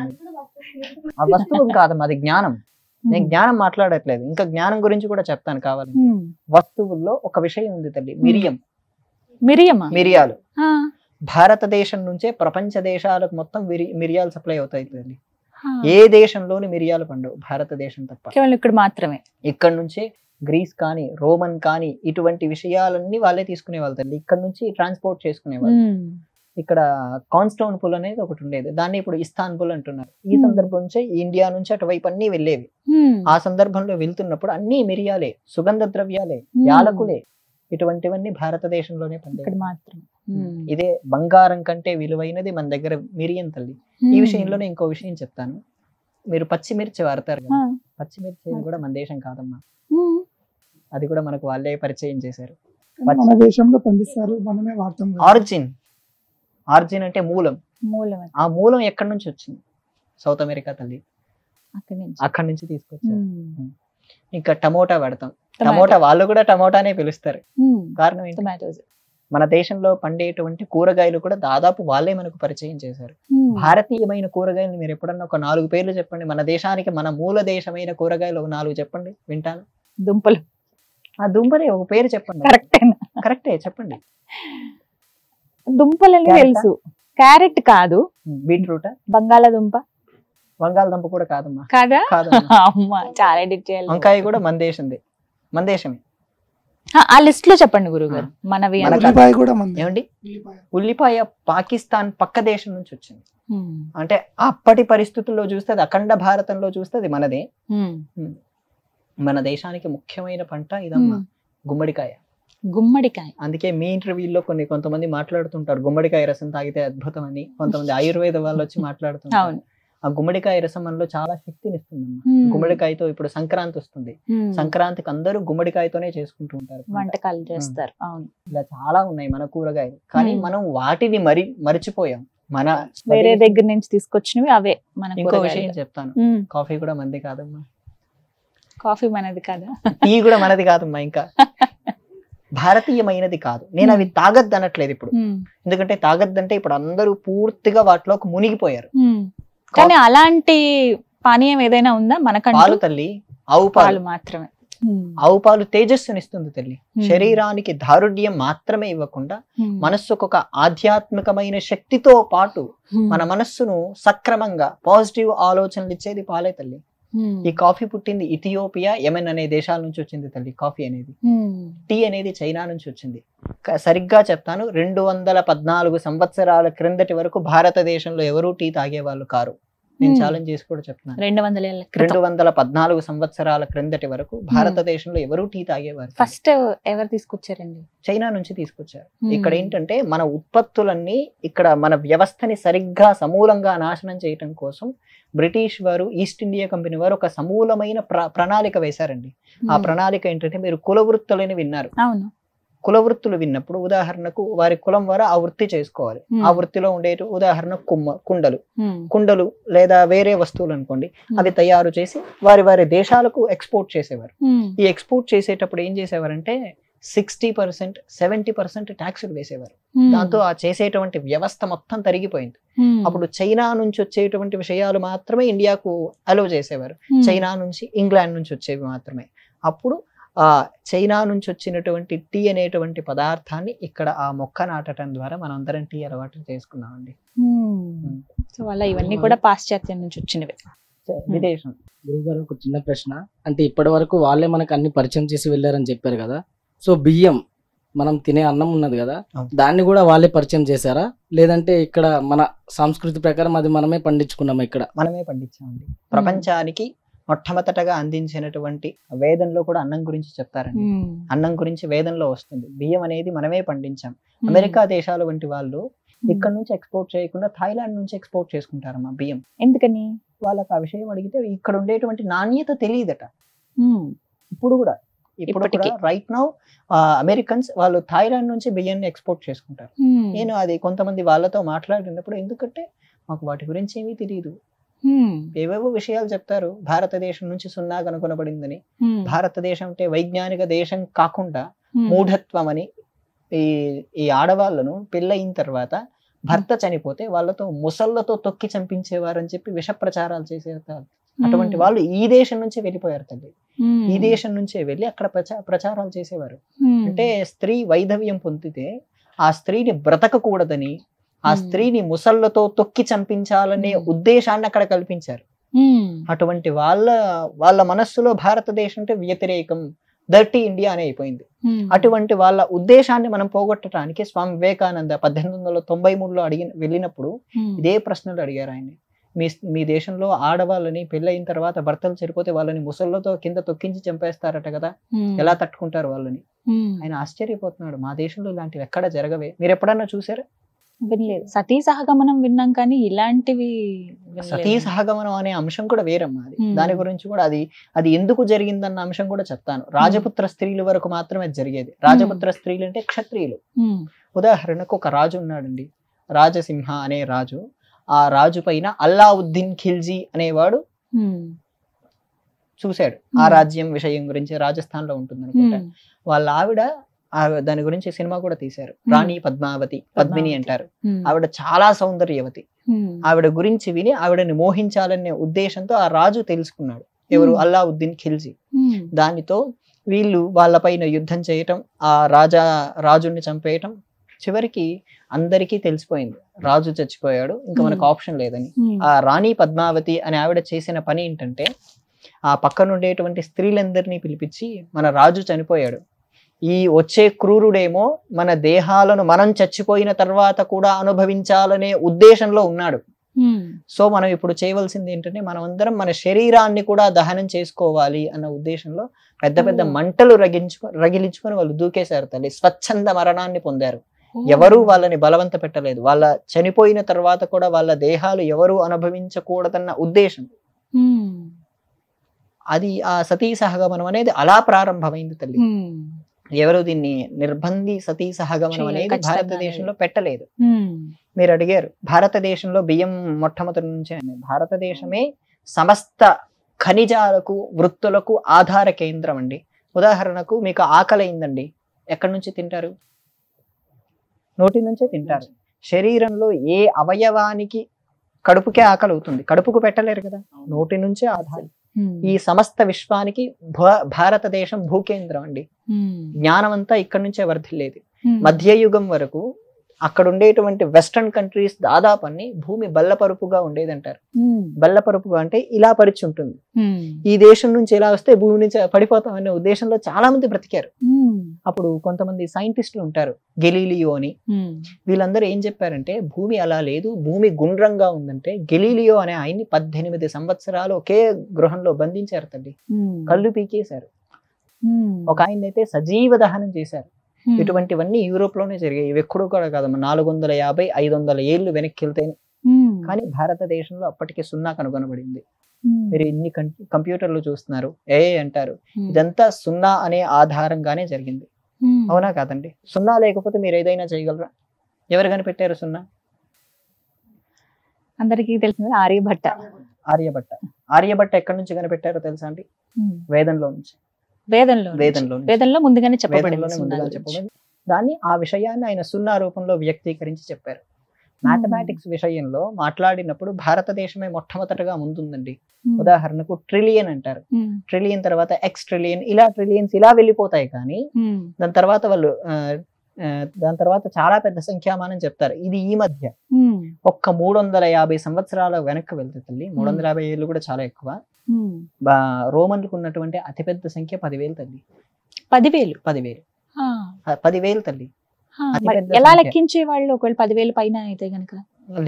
Speaker 2: ఆ వస్తువులు కాదమ్మా, అది జ్ఞానం. నేను జ్ఞానం మాట్లాడట్లేదు, ఇంకా జ్ఞానం గురించి కూడా చెప్తాను కావాలి. వస్తువుల్లో ఒక విషయం ఉంది తల్లి, మిరియాలు. భారతదేశం నుంచే ప్రపంచ దేశాలకు మొత్తం మిరియాలు సప్లై అవుతాయి తల్లి. ఏ దేశంలోని మిరియాలు పండవు, భారతదేశం తప్ప.
Speaker 1: ఇక్కడ మాత్రమే.
Speaker 2: ఇక్కడ నుంచే గ్రీస్ కానీ రోమన్ కానీ ఇటువంటి విషయాలన్నీ వాళ్ళే తీసుకునే వాళ్ళు తల్లి. ఇక్కడ నుంచి ట్రాన్స్పోర్ట్ చేసుకునేవాళ్ళు. ఇక్కడ కాన్స్టాంటినోపుల్ అనేది ఒకటి ఉండేది, దాన్ని ఇప్పుడు ఇస్తాన్బుల్ అంటున్నారు. ఈ సందర్భం నుంచి ఇండియా నుంచి అటువైపు అన్ని వెళ్ళేవి. ఆ సందర్భంలో వెళ్తున్నప్పుడు అన్ని మిరియాలే, సుగంధ ద్రవ్యాలే, యాలకులే, ఇటువంటివన్నీ భారతదేశంలోనే పండేవి మాత్రం. ఇదే బంగారం కంటే విలువైనది మన దగ్గర మిరియం తల్లి. ఈ విషయంలోనే ఇంకో విషయం చెప్తాను. మీరు పచ్చిమిర్చి వాడతారు కదా, పచ్చిమిర్చి కూడా మన దేశం కాదమ్మా, అది కూడా మనకు వాళ్ళే పరిచయం చేశారు.
Speaker 3: మన దేశంలో పండిస్తారు, మనమే వాడతాం.
Speaker 2: ఆరిజిన్ అంటే మూలం. ఆ మూలం ఎక్కడి నుంచి వచ్చింది? సౌత్ అమెరికా తల్లి, అక్కడి నుంచి తీసుకొచ్చారు. ఇంకా టమోటా పెడతాం, టమోటా వాళ్ళు కూడా టమోటానే పిలుస్తారు. కారణం ఏంటి? మన దేశంలో పండేటువంటి కూరగాయలు కూడా దాదాపు వాళ్ళే మనకు పరిచయం చేశారు. భారతీయమైన కూరగాయలు మీరు ఎప్పుడన్నా ఒక 4 పేర్లు చెప్పండి, మన దేశానికి మన మూల దేశమైన కూరగాయలు ఒక 4 చెప్పండి, వింటాను.
Speaker 1: దుంపలు.
Speaker 2: ఆ దుంపలే ఒక పేరు చెప్పండి. కరెక్టే చెప్పండి.
Speaker 1: దుంపలని తెలుసు, క్యారెట్ కాదు.
Speaker 2: బీట్రూట్,
Speaker 1: బంగాళాదుంప
Speaker 2: కూడా కాదమ్మా.
Speaker 1: కాదా? అమ్మా చాలా డీటెయిల్.
Speaker 2: వంకాయ కూడా మన దేశమే.
Speaker 1: ఆ లిస్ట్ లో చెప్పండి గురుగారు. మనవి
Speaker 2: ఏమండి? ఉల్లిపాయ పాకిస్తాన్ పక్క దేశం నుంచి వచ్చింది. అంటే అప్పటి పరిస్థితుల్లో చూస్తే అది అఖండ భారతంలో చూస్తే అది మనదే. మన దేశానికి ముఖ్యమైన పంట ఇదమ్మా, గుమ్మడికాయ. అందుకే మీ ఇంటర్వ్యూలో కొంతమంది మాట్లాడుతుంటారు గుమ్మడికాయ రసం తాగితే అద్భుతం అని. కొంతమంది ఆయుర్వేద వాళ్ళు వచ్చి మాట్లాడుతుంటారు. ఆ గుమ్మడికాయ రసం మనలో చాలా శక్తిని ఇస్తుందమ్మా. గుమ్మడికాయతో ఇప్పుడు సంక్రాంతి వస్తుంది, సంక్రాంతికి అందరూ గుమ్మడికాయతోనే చేసుకుంటూ ఉంటారు,
Speaker 1: వంటకాలు చేస్తారు.
Speaker 2: ఇలా చాలా ఉన్నాయి మన కూరగాయలు, కానీ మనం వాటిని మరిచిపోయాం. మన
Speaker 1: వేరే దగ్గర నుంచి తీసుకొచ్చినవి అవే.
Speaker 2: ఇంకో విషయం చెప్తాను, కాఫీ కూడా మనది కాదమ్మా.
Speaker 1: కాఫీ మనది కాదా?
Speaker 2: టీ కూడా మనది కాదమ్మా. ఇంకా భారతీయమైనది కాదు. నేను అవి తాగద్దు అనట్లేదు ఇప్పుడు, ఎందుకంటే తాగద్దంటే ఇప్పుడు అందరూ పూర్తిగా వాటిలోకి మునిగిపోయారు.
Speaker 1: కానీ అలాంటి పానీయం ఏదైనా ఉందా మనకంటే?
Speaker 2: పాలు తల్లి, ఆవు పాలు
Speaker 1: మాత్రమే.
Speaker 2: ఆవు పాలు తేజస్సునిస్తుంది తల్లి. శరీరానికి దారుఢ్యం మాత్రమే ఇవ్వకుండా మనస్సుకు ఒక ఆధ్యాత్మికమైన శక్తితో పాటు మన మనస్సును సక్రమంగా పాజిటివ్ ఆలోచనలు ఇచ్చేది పాలే తల్లి. ఈ కాఫీ పుట్టింది ఇథియోపియా, యెమెన్ అనే దేశాల నుంచి వచ్చింది తల్లి కాఫీ అనేది. టీ అనేది చైనా నుంచి వచ్చింది. సరిగ్గా చెప్తాను, 214 సంవత్సరాల క్రిందటి వరకు భారతదేశంలో ఎవరూ టీ తాగేవాళ్ళు కారు. నేను ఛాలెంజ్ చేసి కూడా చెప్తున్నాను. 214 సంవత్సరాల క్రిందటి వరకు భారతదేశంలో ఎవరు టీ తాగేవారు.
Speaker 1: ఫస్ట్ ఎవరు తీసుకొచ్చారండి?
Speaker 2: చైనా నుంచి తీసుకొచ్చారు. ఇక్కడ ఏంటంటే మన ఉత్పత్తులన్నీ ఇక్కడ మన వ్యవస్థని సరిగ్గా సమూలంగా నాశనం చేయటం కోసం బ్రిటిష్ వారు, ఈస్ట్ ఇండియా కంపెనీ వారు ఒక సమూలమైన ప్రణాళిక వేశారండి. ఆ ప్రణాళిక ఏంటంటే, మీరు కుల వృత్తులని విన్నారు. కుల వృత్తులు విన్నప్పుడు ఉదాహరణకు వారి కులం వారు ఆ వృత్తి చేసుకోవాలి. ఆ వృత్తిలో ఉండే ఉదాహరణ కుండలు లేదా వేరే వస్తువులు అనుకోండి, అవి తయారు చేసి వారి దేశాలకు ఎక్స్పోర్ట్ చేసేవారు. ఈ ఎక్స్పోర్ట్ చేసేటప్పుడు ఏం చేసేవారంటే 60%, 70% ట్యాక్సులు వేసేవారు. దాంతో ఆ చేసేటువంటి వ్యవస్థ మొత్తం తరిగిపోయింది. అప్పుడు చైనా నుంచి వచ్చేటువంటి విషయాలు మాత్రమే ఇండియాకు అలౌ చేసేవారు. చైనా నుంచి, ఇంగ్లాండ్ నుంచి వచ్చేవి మాత్రమే. అప్పుడు ఆ చైనా నుంచి వచ్చినటువంటి టీ అనేటువంటి పదార్థాన్ని ఇక్కడ ఆ మొక్క నాటడం ద్వారా మనం అందరం టీ అలవాటు చేసుకున్నామండి.
Speaker 1: సో అలా ఇవన్నీ కూడా పాశ్చాత్యం నుంచి వచ్చినవి,
Speaker 2: విదేశం.
Speaker 5: గురుగారు ఒక చిన్న ప్రశ్న, అంటే ఇప్పటి వరకు వాళ్ళే మనకు అన్ని పరిచయం చేసి వెళ్ళారని చెప్పారు కదా, సో బియ్యం మనం తినే అన్నం ఉన్నది కదా, దాన్ని కూడా వాళ్ళే పరిచయం చేశారా, లేదంటే ఇక్కడ మన సంస్కృతి ప్రకారం అది మనమే పండించుకున్నామా? ఇక్కడ
Speaker 2: మనమే పండించామండి. ప్రపంచానికి మొట్టమొదటగా అందించినటువంటి వేదంలో కూడా అన్నం గురించి చెప్తారండి. అన్నం గురించి వేదంలో వస్తుంది. బియ్యం అనేది మనమే పండించాం. అమెరికా దేశాల వంటి వాళ్ళు ఇక్కడ నుంచి ఎక్స్పోర్ట్ చేయకుండా థాయిలాండ్ నుంచి ఎక్స్పోర్ట్ చేసుకుంటారమ్మా బియ్యం.
Speaker 1: ఎందుకని?
Speaker 2: వాళ్ళకి ఆ విషయం అడిగితే ఇక్కడ ఉండేటువంటి నాణ్యత తెలియదట. ఇప్పుడు కూడా ఇప్పుడు
Speaker 1: ఇప్పటికీ.
Speaker 2: రైట్ నౌ అమెరికన్స్ వాళ్ళు థాయిలాండ్ నుంచి బియ్యాన్ని ఎక్స్పోర్ట్ చేసుకుంటారు. నేను అది కొంతమంది వాళ్ళతో మాట్లాడినప్పుడు, ఎందుకంటే మాకు వాటి గురించి ఏమీ తెలియదు, ఏవేవో విషయాలు చెప్తారు. భారతదేశం నుంచి సున్నా కనుగొనబడిందని, భారతదేశం అంటే వైజ్ఞానిక దేశం కాకుండా మూఢత్వం అని, ఈ ఆడవాళ్ళను పెళ్ళయిన తర్వాత భర్త చనిపోతే వాళ్ళతో ముసళ్ళతో తొక్కి చంపించేవారు అని చెప్పి విష ప్రచారాలు చేసేవారు. అటువంటి వాళ్ళు ఈ దేశం నుంచి వెళ్ళిపోయారు తల్లి. ఈ దేశం నుంచే వెళ్ళి అక్కడ ప్రచారాలు చేసేవారు. అంటే స్త్రీ వైధవ్యం పొందితే ఆ స్త్రీని బ్రతకకూడదని, ఆ స్త్రీని ముసళ్ళతో తొక్కి చంపించాలనే ఉద్దేశాన్ని అక్కడ కల్పించారు. అటువంటి వాళ్ళ మనస్సులో భారతదేశం అంటే వ్యతిరేకం, డర్టీ ఇండియా అని అయిపోయింది. అటువంటి వాళ్ళ ఉద్దేశాన్ని మనం పోగొట్టడానికి స్వామి వివేకానంద 1893లో వెళ్ళినప్పుడు ఇదే ప్రశ్నలు అడిగారు ఆయన. మీ దేశంలో ఆడవాళ్ళని పెళ్ళయిన తర్వాత భర్తలు చనిపోతే వాళ్ళని ముసళ్ళతో కింద తొక్కించి చంపేస్తారట కదా, ఎలా తట్టుకుంటారు వాళ్ళని? ఆయన ఆశ్చర్యపోతున్నాడు, మా దేశంలో ఇలాంటివి ఎక్కడ జరగవే, మీరు ఎప్పుడన్నా చూసారా?
Speaker 1: వినలేదు. సతీ సహగమనం విన్నాం కానీ ఇలాంటివి
Speaker 2: సతీ సహగమనం అనే అంశం కూడా వేరమ్మా. అది దాని గురించి కూడా అది ఎందుకు జరిగిందన్న అంశం కూడా చెప్తాను. రాజపుత్ర స్త్రీల వరకు మాత్రమే జరిగేది. రాజపుత్ర స్త్రీలు అంటే క్షత్రియులు. ఉదాహరణకు ఒక రాజు ఉన్నాడండి, రాజసింహ అనే రాజు. ఆ రాజు పైన అల్లావుద్దీన్ ఖిల్జీ అనేవాడు చూశాడు. ఆ రాజ్యం విషయం గురించి రాజస్థాన్ లో ఉంటుంది అనుకుంటా. వాళ్ళ ఆవిడ దాని గురించి సినిమా కూడా తీశారు. రాణి పద్మిని అంటారు. ఆవిడ చాలా సౌందర్యవతి. ఆవిడ గురించి విని ఆవిడని మోహించాలనే ఉద్దేశంతో ఆ రాజు తెలుసుకున్నాడు, ఎవరు? అల్లావుద్దీన్ ఖిల్జీ. దానితో వీళ్ళు వాళ్ళపైన యుద్ధం చేయటం, ఆ రాజుని చంపేయటం. చివరికి అందరికీ తెలిసిపోయింది రాజు చచ్చిపోయాడు, ఇంకా మనకు ఆప్షన్ లేదని. ఆ రాణి పద్మావతి అనే ఆవిడ చేసిన పని ఏంటంటే, ఆ పక్కన ఉండేటువంటి స్త్రీలందరినీ పిలిపించి, మన రాజు చనిపోయాడు, ఈ వచ్చే క్రూరుడేమో మన దేహాలను మనం చచ్చిపోయిన తర్వాత కూడా అనుభవించాలనే ఉద్దేశంలో ఉన్నాడు. సో మనం ఇప్పుడు చేయవలసింది ఏంటంటే, మనం అందరం మన శరీరాన్ని కూడా దహనం చేసుకోవాలి అన్న ఉద్దేశంలో పెద్ద పెద్ద మంటలు రగిలించుకొని వాళ్ళు దూకేశారు తల్లి. స్వచ్ఛంద మరణాన్ని పొందారు. ఎవరు వాళ్ళని బలవంత పెట్టలేదు. వాళ్ళ చనిపోయిన తర్వాత కూడా వాళ్ళ దేహాలు ఎవరు అనుభవించకూడదన్న ఉద్దేశం. అది ఆ సతీ సహగమనం అనేది అలా ప్రారంభమైంది తల్లి. ఎవరు దీన్ని నిర్బంధి సతీ సహగమనం అనేది భారతదేశంలో పెట్టలేదు. మీరు అడిగారు భారతదేశంలో బియ్యం మొట్టమొదటి నుంచే. భారతదేశమే సమస్త ఖనిజాలకు వృత్తులకు ఆధార కేంద్రం అండి. ఉదాహరణకు మీకు ఆకలి అయిందండి, ఎక్కడి నుంచి తింటారు? నోటి నుంచే తింటారు. శరీరంలో ఏ అవయవానికి కడుపుకే ఆకలి అవుతుంది? కడుపుకు పెట్టలేరు కదా, నోటి నుంచే ఆధారం. ఈ సమస్త విశ్వానికి భారతదేశం భూకేంద్రం అండి. జ్ఞానం అంతా ఇక్కడ నుంచే వర్ధిల్లేది. మధ్యయుగం వరకు అక్కడ ఉండేటువంటి వెస్టర్న్ కంట్రీస్ దాదాపు అన్ని భూమి బల్లపరుపుగా ఉండేదంటారు. బల్లపరుపుగా అంటే ఇలా పరిచి ఉంటుంది. ఈ దేశం నుంచి ఇలా వస్తే భూమి నుంచి పడిపోతాం అనే ఉద్దేశంలో చాలా మంది బ్రతికారు. అప్పుడు కొంతమంది సైంటిస్టులు ఉంటారు, గెలీలియో అని. వీళ్ళందరూ ఏం చెప్పారంటే, భూమి అలా లేదు, భూమి గుండ్రంగా ఉందంటే. గెలీలియో అనే ఆయన్ని 18 సంవత్సరాలు ఒకే గృహంలో బంధించారు తల్లి, కళ్ళు పీకేశారు. ఒక ఆయనైతే సజీవ దహనం చేశారు. ఇటువంటివన్నీ యూరోప్ లోనే జరిగాయి. ఇవి ఎక్కడో కూడా కాదు, 450-500 ఏళ్ళు వెనక్కి వెళ్తేనే. కానీ భారతదేశంలో అప్పటికే సున్నా కనుగొనబడింది. మీరు ఇన్ని కంప్యూటర్లు చూస్తున్నారు, ఏఐ అంటారు, ఇదంతా సున్నా అనే ఆధారంగానే జరిగింది. అవునా కాదండి? సున్నా లేకపోతే మీరు ఏదైనా చేయగలరా? ఎవరు కనిపెట్టారు సున్నా?
Speaker 1: అందరికీ తెలిసింది ఆర్యభట్ట.
Speaker 2: ఆర్యభట్ట ఎక్కడి నుంచి కనిపెట్టారో తెలుసా అండి? వేదంలో నుంచి.
Speaker 1: వేదంలో ముందుగానే చెప్పబడింది.
Speaker 2: దాన్ని ఆ విషయాన్ని ఆయన సున్నా రూపంలో వ్యక్తీకరించి చెప్పారు. మ్యాథమెటిక్స్ విషయంలో మాట్లాడినప్పుడు భారతదేశమే మొట్టమొదటగా ముందుందండి. ఉదాహరణకు ట్రిలియన్ అంటారు, ట్రిలియన్ తర్వాత ఎక్స్ ట్రిలియన్, ఇలా ట్రిలియన్స్ ఇలా వెళ్ళిపోతాయి. కానీ దాని తర్వాత చాలా పెద్ద సంఖ్యామానం చెప్తారు. ఇది ఈ మధ్య ఒక్క 350 సంవత్సరాల వెనక్కి వెళ్తే తల్లి, 350 ఏళ్ళు కూడా చాలా ఎక్కువ. రోమన్లకు ఉన్నటువంటి అతిపెద్ద సంఖ్య 10,000 తల్లి. 10,000 తల్లి.
Speaker 1: ఎలా లెక్కించే వాళ్ళు? ఒకవేళ 10,000 పైన అయితే గనక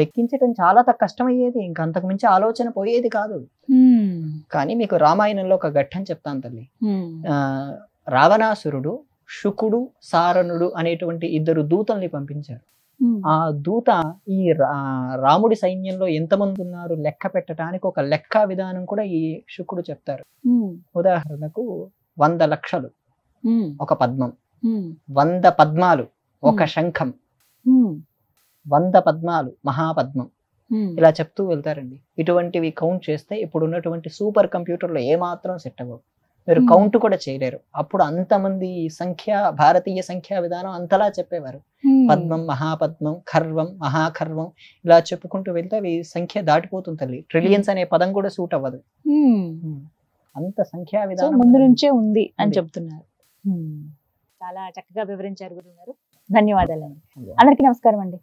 Speaker 2: లెక్కించడం చాలా కష్టమయ్యేది, ఇంకా అంతకు మించి ఆలోచన పోయేది కాదు. కానీ మీకు రామాయణంలో ఒక ఘట్టం చెప్తాను తల్లి. రావణాసురుడు శుకుడు సారణుడు అనేటువంటి 2 దూతల్ని పంపించారు. ఆ దూత ఈ రాముడి సైన్యంలో ఎంతమంది ఉన్నారు లెక్క పెట్టడానికి ఒక లెక్క విధానం కూడా ఈ శుకుడు చెప్తారు. ఉదాహరణకు 100 లక్షలు ఒక పద్మం, 100 పద్మాలు ఒక శంఖం, 100 పద్మాలు మహాపద్మం, ఇలా చెప్తూ వెళ్తారండి. ఇటువంటివి కౌంట్ చేస్తే ఇప్పుడు ఉన్నటువంటి సూపర్ కంప్యూటర్లో ఏమాత్రం సెట్ అవ్వవు. మీరు కౌంట్ కూడా చేయలేరు. అప్పుడు అంతమంది సంఖ్య, భారతీయ సంఖ్యా విధానం అంతలా చెప్పేవారు. పద్మం, మహాపద్మం, ఖర్వం, మహాఖర్వం, ఇలా చెప్పుకుంటూ వెళ్తే అవి సంఖ్య దాటిపోతుంది తల్లి. ట్రిలియన్స్ అనే పదం కూడా సూట్ అవ్వదు. అంత సంఖ్యా విధానం
Speaker 1: ముందు నుంచే ఉంది అని చెప్తున్నారు. చాలా చక్కగా వివరించారు గురువు గారు. ధన్యవాదాలండి. అందరికీ నమస్కారం అండి.